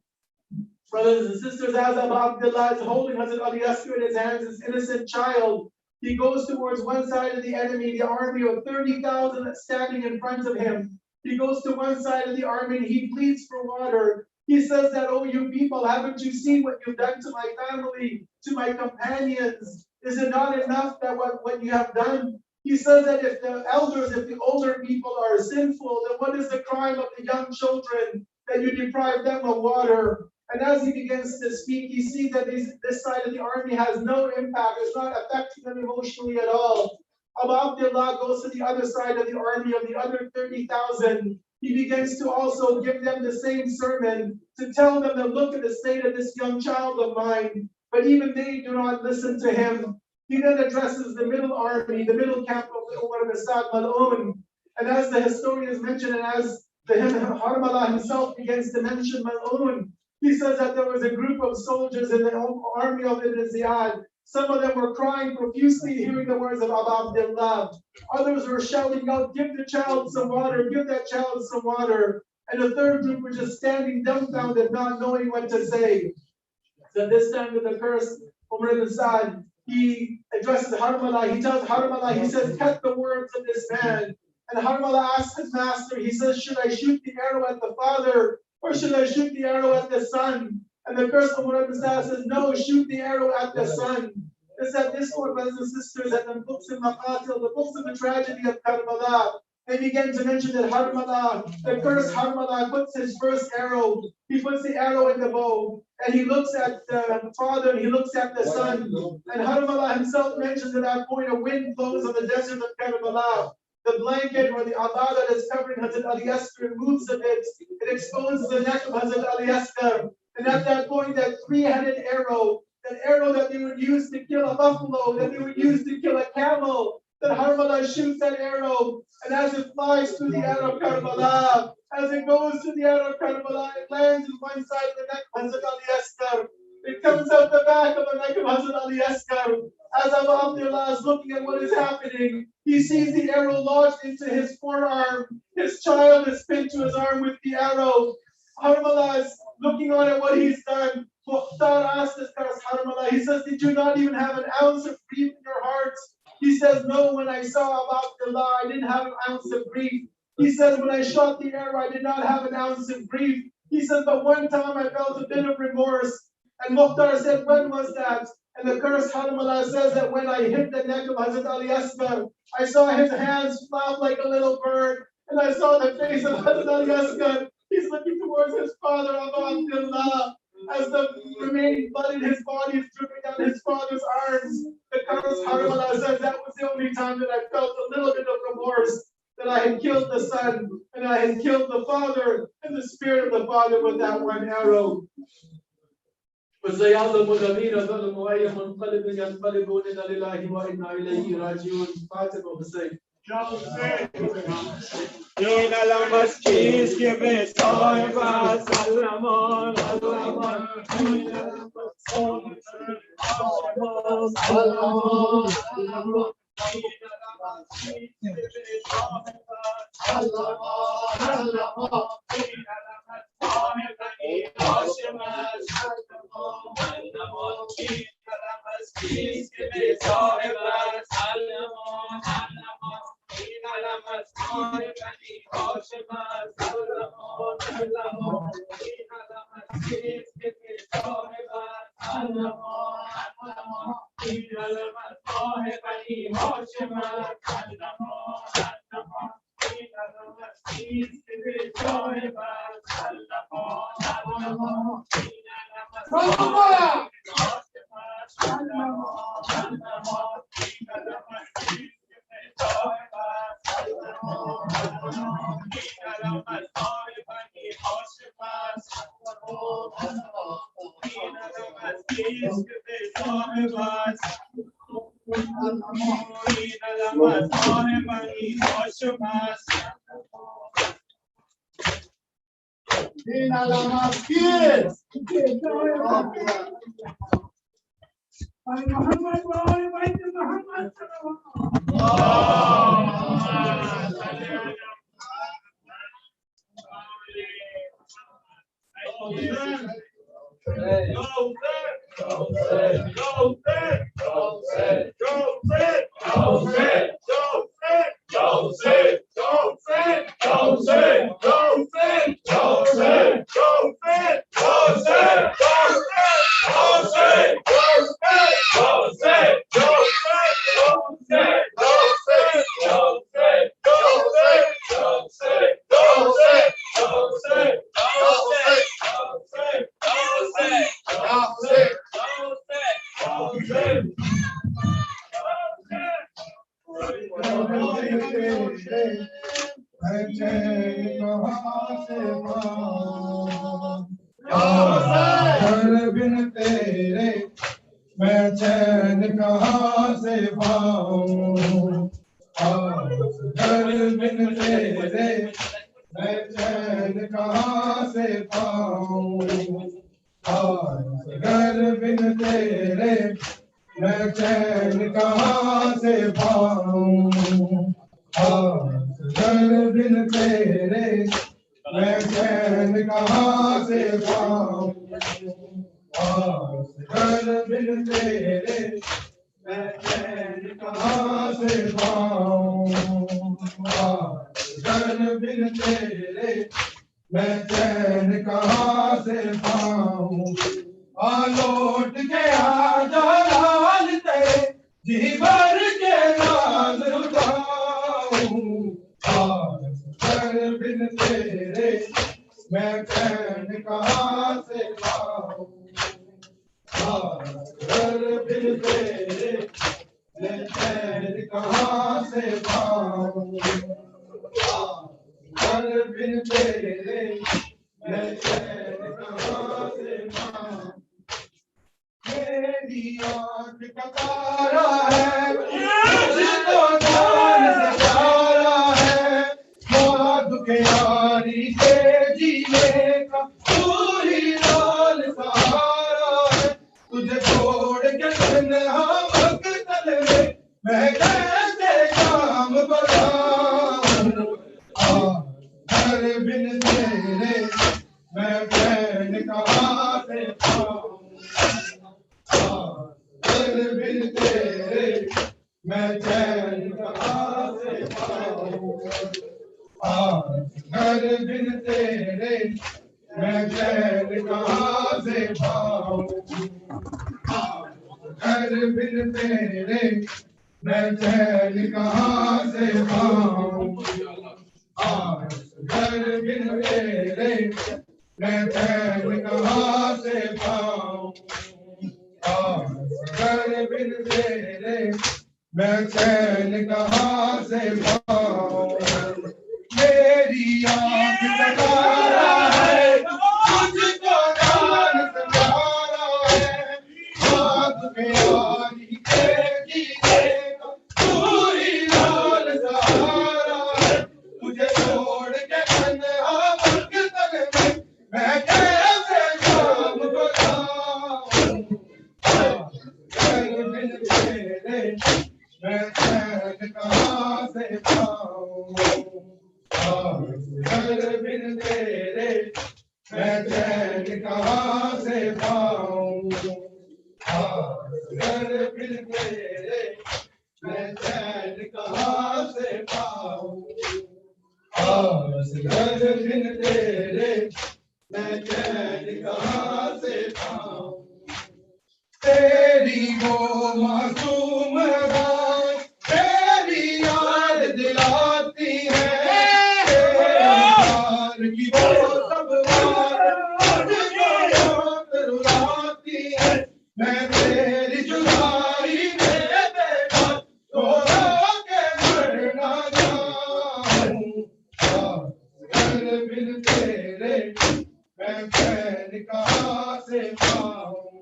Brothers and sisters, as Abu Abdullah is holding Hazrat Ali Asghar in his hands, this innocent child, He goes towards one side of the enemy, the army of 30,000 that's standing in front of him. He goes to one side of the army and he pleads for water. He says that, oh, you people, haven't you seen what you've done to my family, to my companions? Is it not enough that what you have done? He says that if the elders, if the older people are sinful, then what is the crime of the young children that you deprive them of water? And as he begins to speak, he sees that this side of the army has no impact. It's not affecting them emotionally at all. Abu Abdullah goes to the other side of the army of the other 30,000. He begins to also give them the same sermon to tell them to look at the state of this young child of mine. But even they do not listen to him. He then addresses the middle army, the middle camp of the Umar ibn Sa'd Mal'un. And as the historians mention, and as the Harmala himself begins to mention Mal'un, he says that there was a group of soldiers in the army of Ibn Ziyad. Some of them were crying profusely, hearing the words of Abu Abdullah. Others were shouting out, give the child some water, give that child some water. And the third group were just standing dumbfounded, not knowing what to say. So this time with the curse, Umar ibn Sa'd, he addresses Harmala. He tells Harmala, he says, cut the words of this man. And Harmala asks his master, he says, should I shoot the arrow at the father or should I shoot the arrow at the son? And the curse of Umar ibn Sa'd says, no, shoot the arrow at the son. It's at this point, brothers and sisters, that the books of Maqatil, the books of the tragedy of Karbala, they begin to mention that Harmala, the cursed Harmala, puts his first arrow. He puts the arrow in the bow, and he looks at the father, and he looks at the son. And Harmala himself mentions at that point a wind blows on the desert of Karbala. The blanket or the abba that is covering Hazrat Ali Asghar moves a bit. It exposes the neck of Hazrat Ali Asghar. And at that point, that three-headed arrow, that arrow that they would use to kill a buffalo, that they would use to kill a camel, that Harmala shoots that arrow, and as it flies through the Arab Karbala, as it goes to the Arab Karbala, it lands in one side of the neck of Hazrat Ali Asghar. It comes out the back of the neck of Hazrat Ali Asghar. As Abu Abdullah is looking at what is happening, he sees the arrow lodged into his forearm. His child is pinned to his arm with the arrow. Harmala is looking on at what he's done. Mukhtar asked this curse Harmala, he says, did you not even have an ounce of grief in your heart? He says, no, when I saw Abu Abdullah, I didn't have an ounce of grief. He says, when I shot the arrow, I did not have an ounce of grief. He says, but one time I felt a bit of remorse. And Mukhtar said, when was that? And the cursed Harmala says that when I hit the neck of Hazrat Ali Asghar, I saw his hands flap like a little bird. And I saw the face of Hazrat Ali Asghar. He's looking towards his father, Abu Abdullah. As the remaining blood in his body is dripping down his father's arms, the cursed Harmala says that was the only time that I felt a little bit of remorse, that I had killed the son and I had killed the father and the spirit of the father with that one arrow. Yun alam maskis ke besoiba salaman salaman yun alam salaman salaman salaman Go, घर बिन तेरे मैं चैन कहाँ से पाऊं, घर बिन तेरे मैं चैन कहाँ से पाऊं, घर बिन तेरे मैं चैन कहाँ से पाऊं, घर बिन तेरे मैं चैन कहाँ से पाऊं, घर बिन तेरे मैं चैन कहाँ से पाऊं, घर बिन तेरे मैं चैन कहाँ से पाऊं, लौट के आजा लाल तेरे जी भर के नाज उठाऊं, घर बिन तेरे मैं चैन कहाँ से पाऊं, घर बिन तेरे मैं चैन कहाँ से पाऊं, घर बिन तेरे मैं चैन कहाँ से पाऊं, मेरी आँख का तारा है तुझको जान से प्यारा है, मौत के यारी के जीने का तू ही लाल सहारा है, तुझे छोड़ के तन्हा मकतल में मैं कैसे काम बढ़ाऊं, घर बिन तेरे मैं चैन कहाँ से पाऊं, घर बिन तेरे मैं चैन कहाँ से पाऊं, घर बिन तेरे मैं चैन कहाँ से पाऊं, घर बिन तेरे मैं चैन कहाँ से पाऊं, घर बिन तेरे मैं चैन कहाँ से पाऊं, घर बिन तेरे मैं चैन कहाँ से पाऊं, मेरी आँख का तारा है तुझको जान से प्यारा है, हाथ में यारी के जीने का तू ही लाल सहारा है, तुझे छोड़ के तन्हा मकतल में मैं कैसे काम बढ़ाऊं, घर बिन तेरे मैं चैन कहाँ से पाऊं, घर बिन तेरे मैं चैन कहाँ से पाऊं, घर बिन तेरे मैं चैन कहाँ से पाऊं, घर बिन तेरे मैं चैन कहाँ से पाऊं, तेरी वो मासूम बात तेरी याद दिलाती है, तेरे प्यार की वो सब बात मुझको बहुत रुलाती है, मैं तेरी जुदाई में बेटा रो के मरना चाहूं, घर बिन तेरे मैं चैन कहाँ से पाऊं,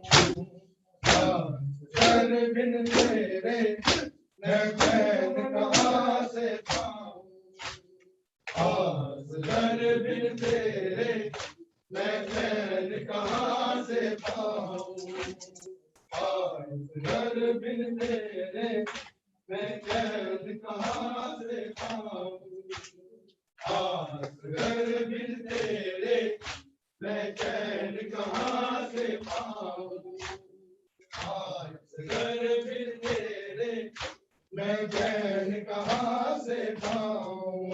घर बिन तेरे मैं चैन कहाँ से पाऊं, घर बिन तेरे मैं चैन कहाँ से पाऊं, घर बिन तेरे मैं चैन कहाँ से पाऊं, घर बिन तेरे मैं चैन कहाँ से पाऊं, घर बिन तेरे मैं चैन कहाँ से पाऊं,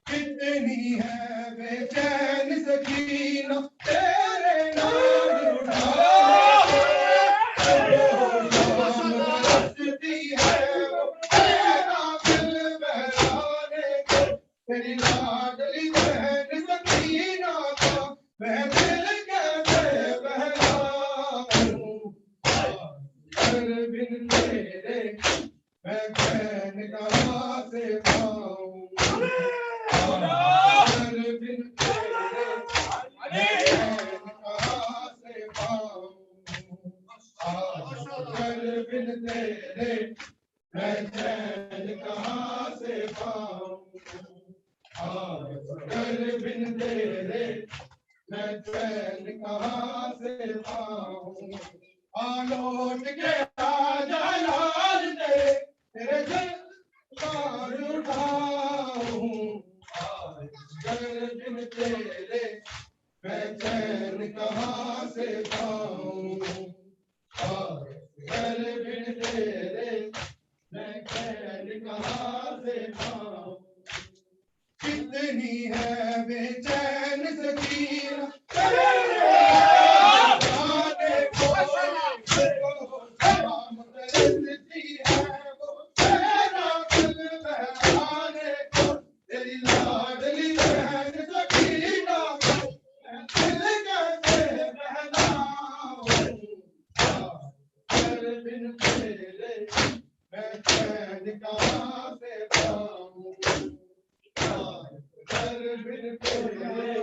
कितनी है बेचैन सकीना तेरे नाम उठाए, बरसती है वो तेरा दिल बहलाने को, तेरी लाडली बहन सकीना का मैं दिल कैसे बहलाऊं, घर बिन तेरे मैं चैन कहाँ से पाऊं बिन तेरे मैं चैन कहाँ से पाऊं बिन तेरे मैं चैन कहाँ से पाऊं बिन तेरे मैं चैन कहाँ से पाऊं लौट के आ जा यार तेरे दिलदार उठाऊं बिन तेरे मैं चैन कहाँ से पाऊं बिन तेरे मैं चैन कहाँ से पाऊं कितनी है बेचैन सकीना तेरे आने को सलाम करती है वो तेरा दिल बहलाने को तेरी लाडली बहन सकीना को मैं दिल कैसे बहलाऊं बिन तेरे मैं चैन कहाँ से पाऊं बिन तेरे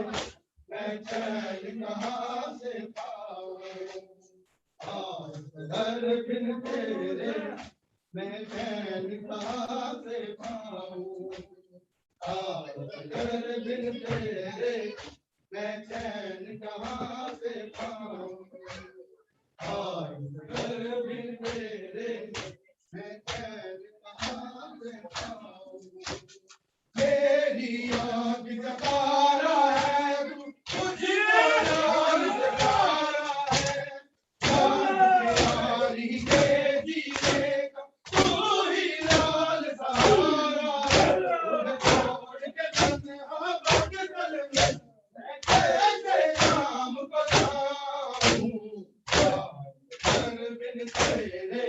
मैं चैन कहाँ से पाऊं बिन तेरे मैं चैन कहाँ से पाऊं बिन तेरे मैं चैन कहाँ से पाऊं बिन तेरे मैं चैन कहाँ से पाऊं मेरी आँख का तारा है तुझको यार से प्यारा है यारी के जीने का तू ही लाल सहारा है छोड़ के तन्हा पागल में मैं कैसे शाम को जाऊं बिन तेरे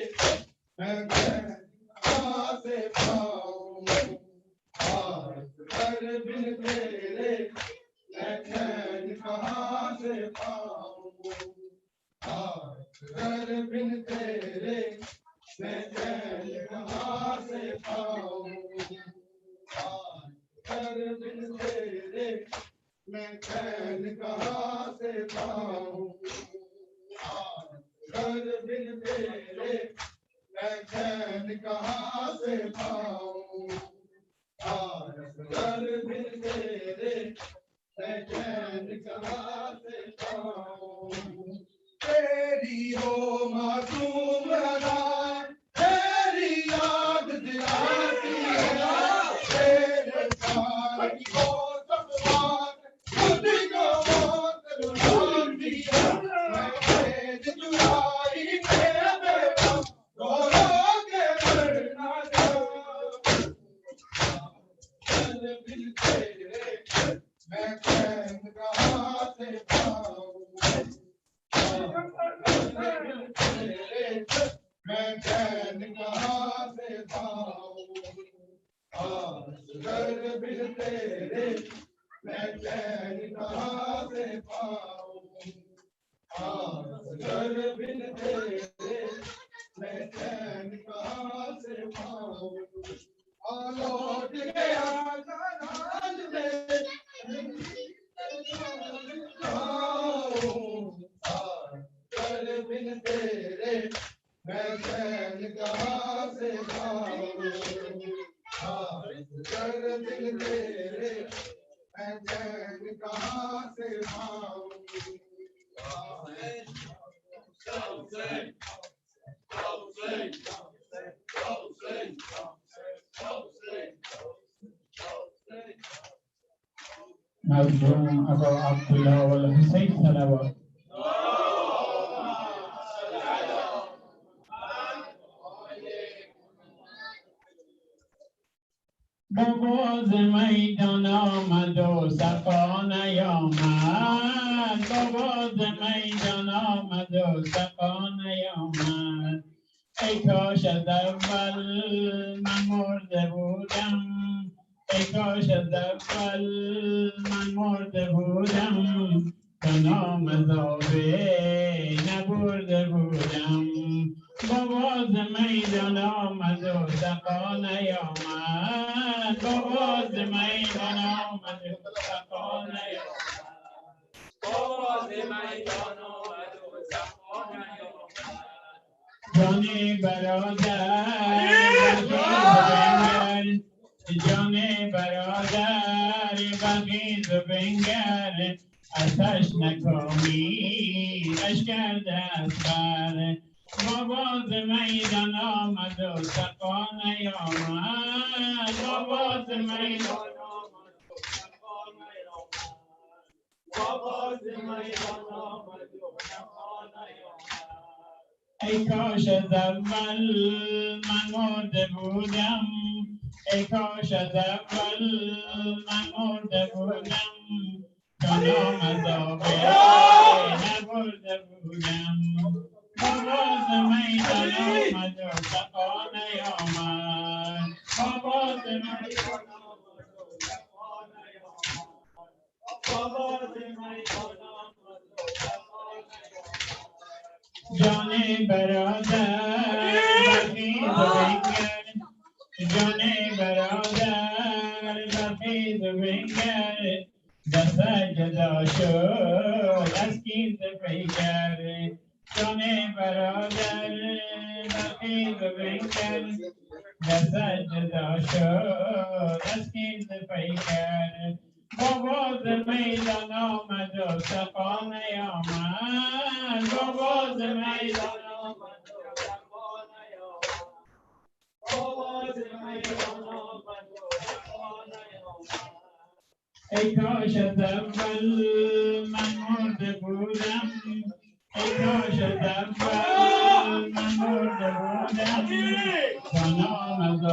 मैं कहाँ से पाऊं बिन तेरे मैं चैन कहाँ से पाऊं बिन तेरे मैं चैन कहाँ से पाऊं बिन तेरे मैं चैन कहाँ से पाऊं बिन तेरे मैं चैन कहाँ से पाऊं बिन तेरे मैं चैन कहाँ से पाऊं तेरी हो मासूम अदा तेरी याद दिलाती है तेरे सारी हो सब बात तुझको मौत रुलाती है मैं तेज जुदाई में बेवफा रो रो के मरना चाहूं बिन तेरे मैं चैन कहाँ से पाऊं बिन तेरे मैं चैन कहाँ से पाऊं बिन तेरे मैं चैन कहाँ से पाऊं बिन तेरे मैं चैन कहाँ से पाऊं लौट गया नाज में बिन तेरे मैं चैन कहाँ से पाऊं बिन तेरे मैं चैन कहाँ से पाऊं मज़लूम अबू अब्दुल्लाह वल हुसैन सलावत بغض میدان آمد و سقان آمد بغض میدان آمد و سقان آمد ای کاش از اول من مرده بودم ای کاش از اول من مرده بودم تا نام زاویه نبرده بودم بواز میدان آمد و سقان آمد بواز میدان آمد و سقان جان برادر بنگر جان برادر بخیز و بنگر اتش نکامی اشکر دست بر باباز میدان آمد و سقان آمد باباز میدان آمد و سقان آمد باباز میدان آمد و سقان آمد ای کاش از اول من مرده بودم ای کاش از اول من مرده بودم چون آمد نبرده بودم باباز میدان آمد و سقانه آمد باباز میدان آمد و سقانه آمد باباز میدان آمد و سقانه آمد جان برادر بخیز و بنگر جان برادر بخیز و بنگر دست جدا شد از کیز پیکر جان برادر بخیز و بنگر دست جدا شد از کیز پیکر باباز میدان آمد و سقانه آمد باباز میدان آمد و سقانه آمد باباز میدان آمد و سقانه آمد ای کاش از اول من مرده بودم ای کاش از اول من مرده بودم چون آمد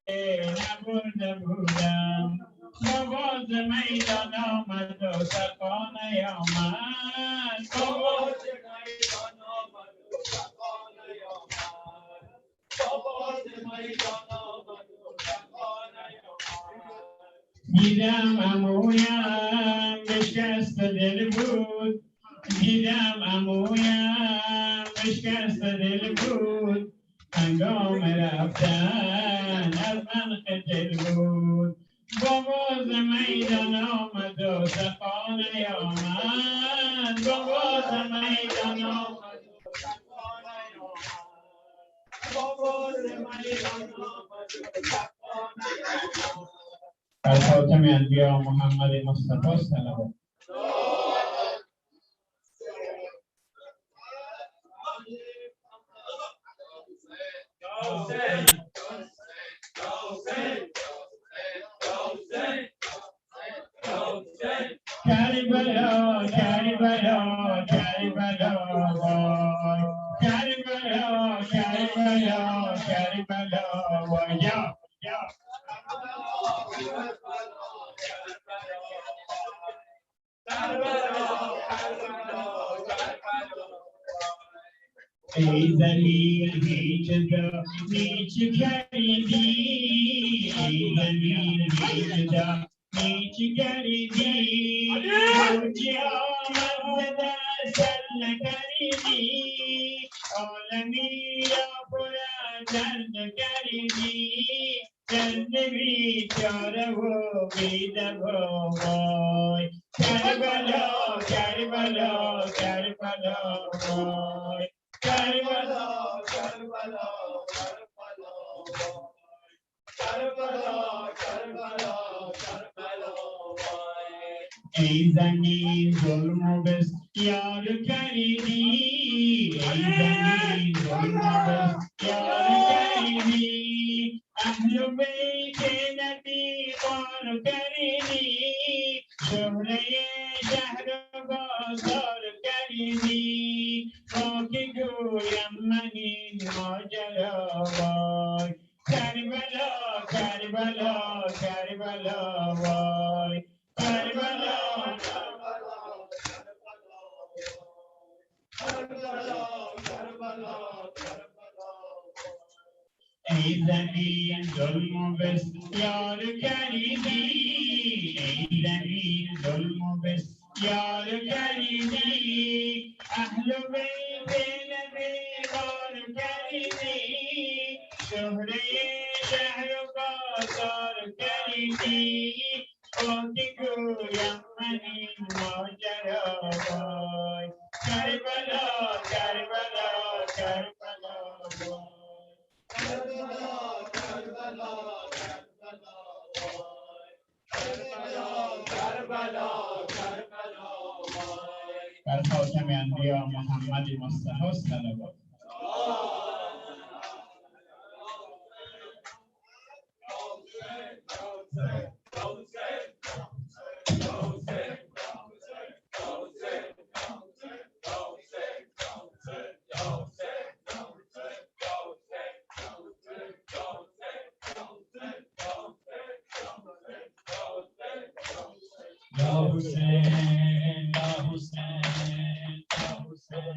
نبرده بودم باباز میدان آمد و سقانه آمد باباز میدان آمد و سقانه آمد باباز میدان آمد و سقانه آمد دیدم عمویم بشکست دل بود دیدم عمویم بشکست دل بود هنگام رفتن از من خجل بود باباز میدان آمد و سقانه آمد باباز میدان آمد و سقانه آمد باباز میدان آمد و سقانه آمد بر خاتم انبیا محمد مصطفی صلوات کربلا کربلا کربلا وای کربلا کربلا کربلا وای یا ای زمین هیچ جا نیچ کردی ای زمین هیچ جا نیچ کردی موجی آمد دست نکردی عالمی را پرا درد کردی درد بیچاره و بیدوا وای کربلا کربلا کربلا وای کربلا کربلا کربلا کربلا کربلا کربلا ای زمین ظلم و بسیار کردی ای زمین ظلم و بسیار کردی اهل بیت نبی قار کردی شهره شهر بازار کردی با که گویم من این ماجرا وای کربلا کربلا کربلا وای کربلا کربلا کربلا کربلا کربلا ای زمین ظلم و بسیار کردی ای زمین ظلم و بسیار کردی اهل بیت نبی قار Muhammad Mustafa Ya Hussein, Ya Hussein, Ya Hussein,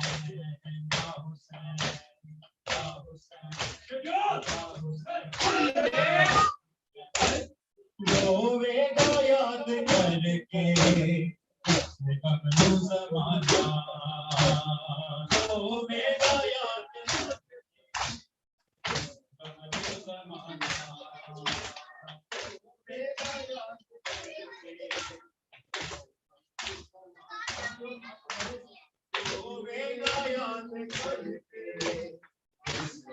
Ya Hussein, Ya Hussein. रोवेगा याद करके कमलू ज़माना रोवेगा याद कमलू ज़माना रोवेगा याद रोवेगा याद करके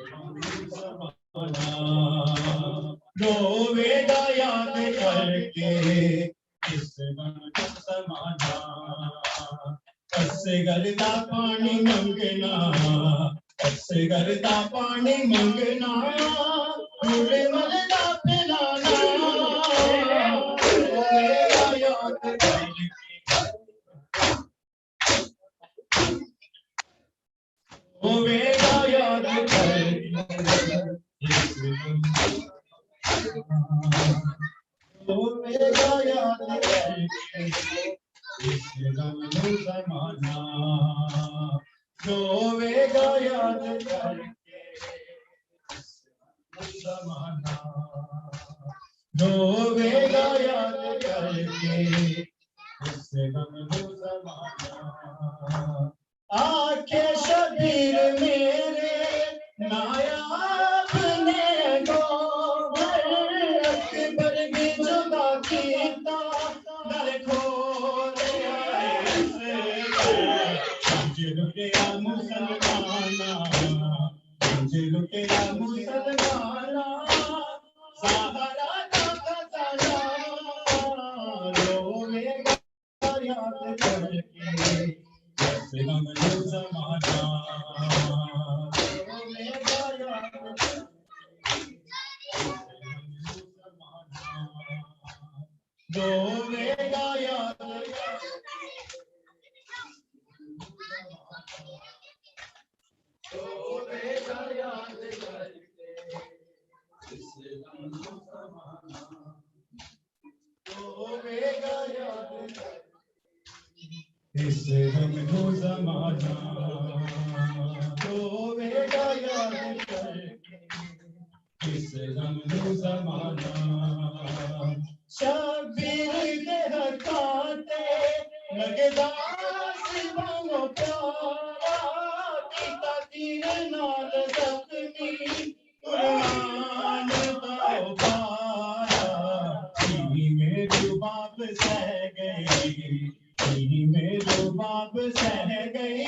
कमलू ज़माना रोवेगा याद करके इस समाना कससे करता पानी मंगना कससे करता पानी मंगना मुझे मलदा पिलाना रोवेगा याद करके रोवेगा याद करके रोवेगा याद करके इस गमलू ज़माना रोवेगा याद करके इस गमलू ज़माना रोवेगा याद करके इस गमलू ज़माना आके शबीर मेरे नायाब ने गो अकबर भी जुदा कीता दर खोले लुटेरा मुसलमाना लुटेरा मुसलमाना सहारा का खजाना रोवेगा याद करके गमलू ज़माना रोवेगा याद रोवेगा याद रोवेगा याद करके इस गमलू ज़माना रोवेगा याद इस गमलू ज़माना रोवेगा याद करके इस गमलू ज़माना शबीर के हकाते लगदा सिवानो प्यारा कीता तीर नाल ज़ख्मी कुरान दा पारा मेरे बाप सह गई मेरे बाप सह गई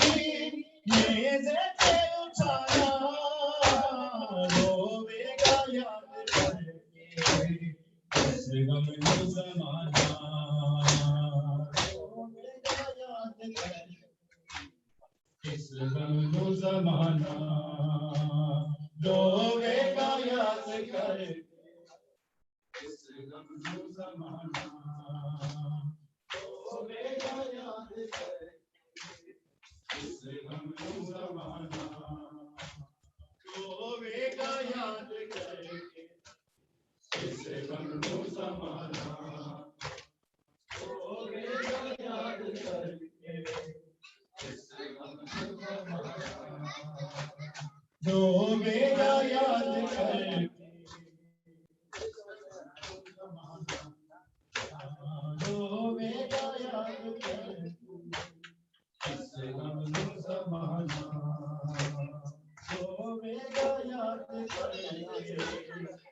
मेरे से उछाला रोवेगा याद करके इस गमलू ज़माना रोवेगा याद करके इस गमलू ज़माना रोवेगा याद करके इस गमलू ज़माना रोवेगा याद करके इस गमलू ज़माना रोवेगा याद करके इस गमलू ज़माना रोवेगा याद करके इस गमलू ज़माना रोवेगा याद करके रोवेगा याद करके इस गमलू ज़माना रोवेगा याद करके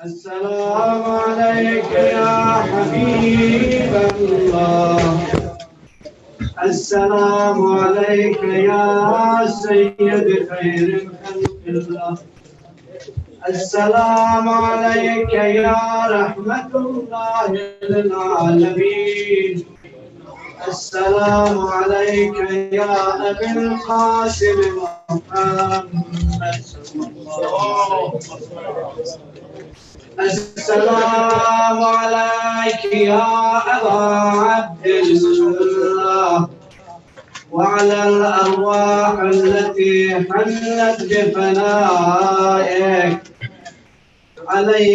السلام عليك يا حبيب الله السلام عليك يا سيد خير خلق الله السلام عليك يا رحمة الله للعالمين السلام عليك يا أبي القاسم محمد السلام عليك يا أبا عبد الله وعلى الأرواح التي حلت بفنائك عليك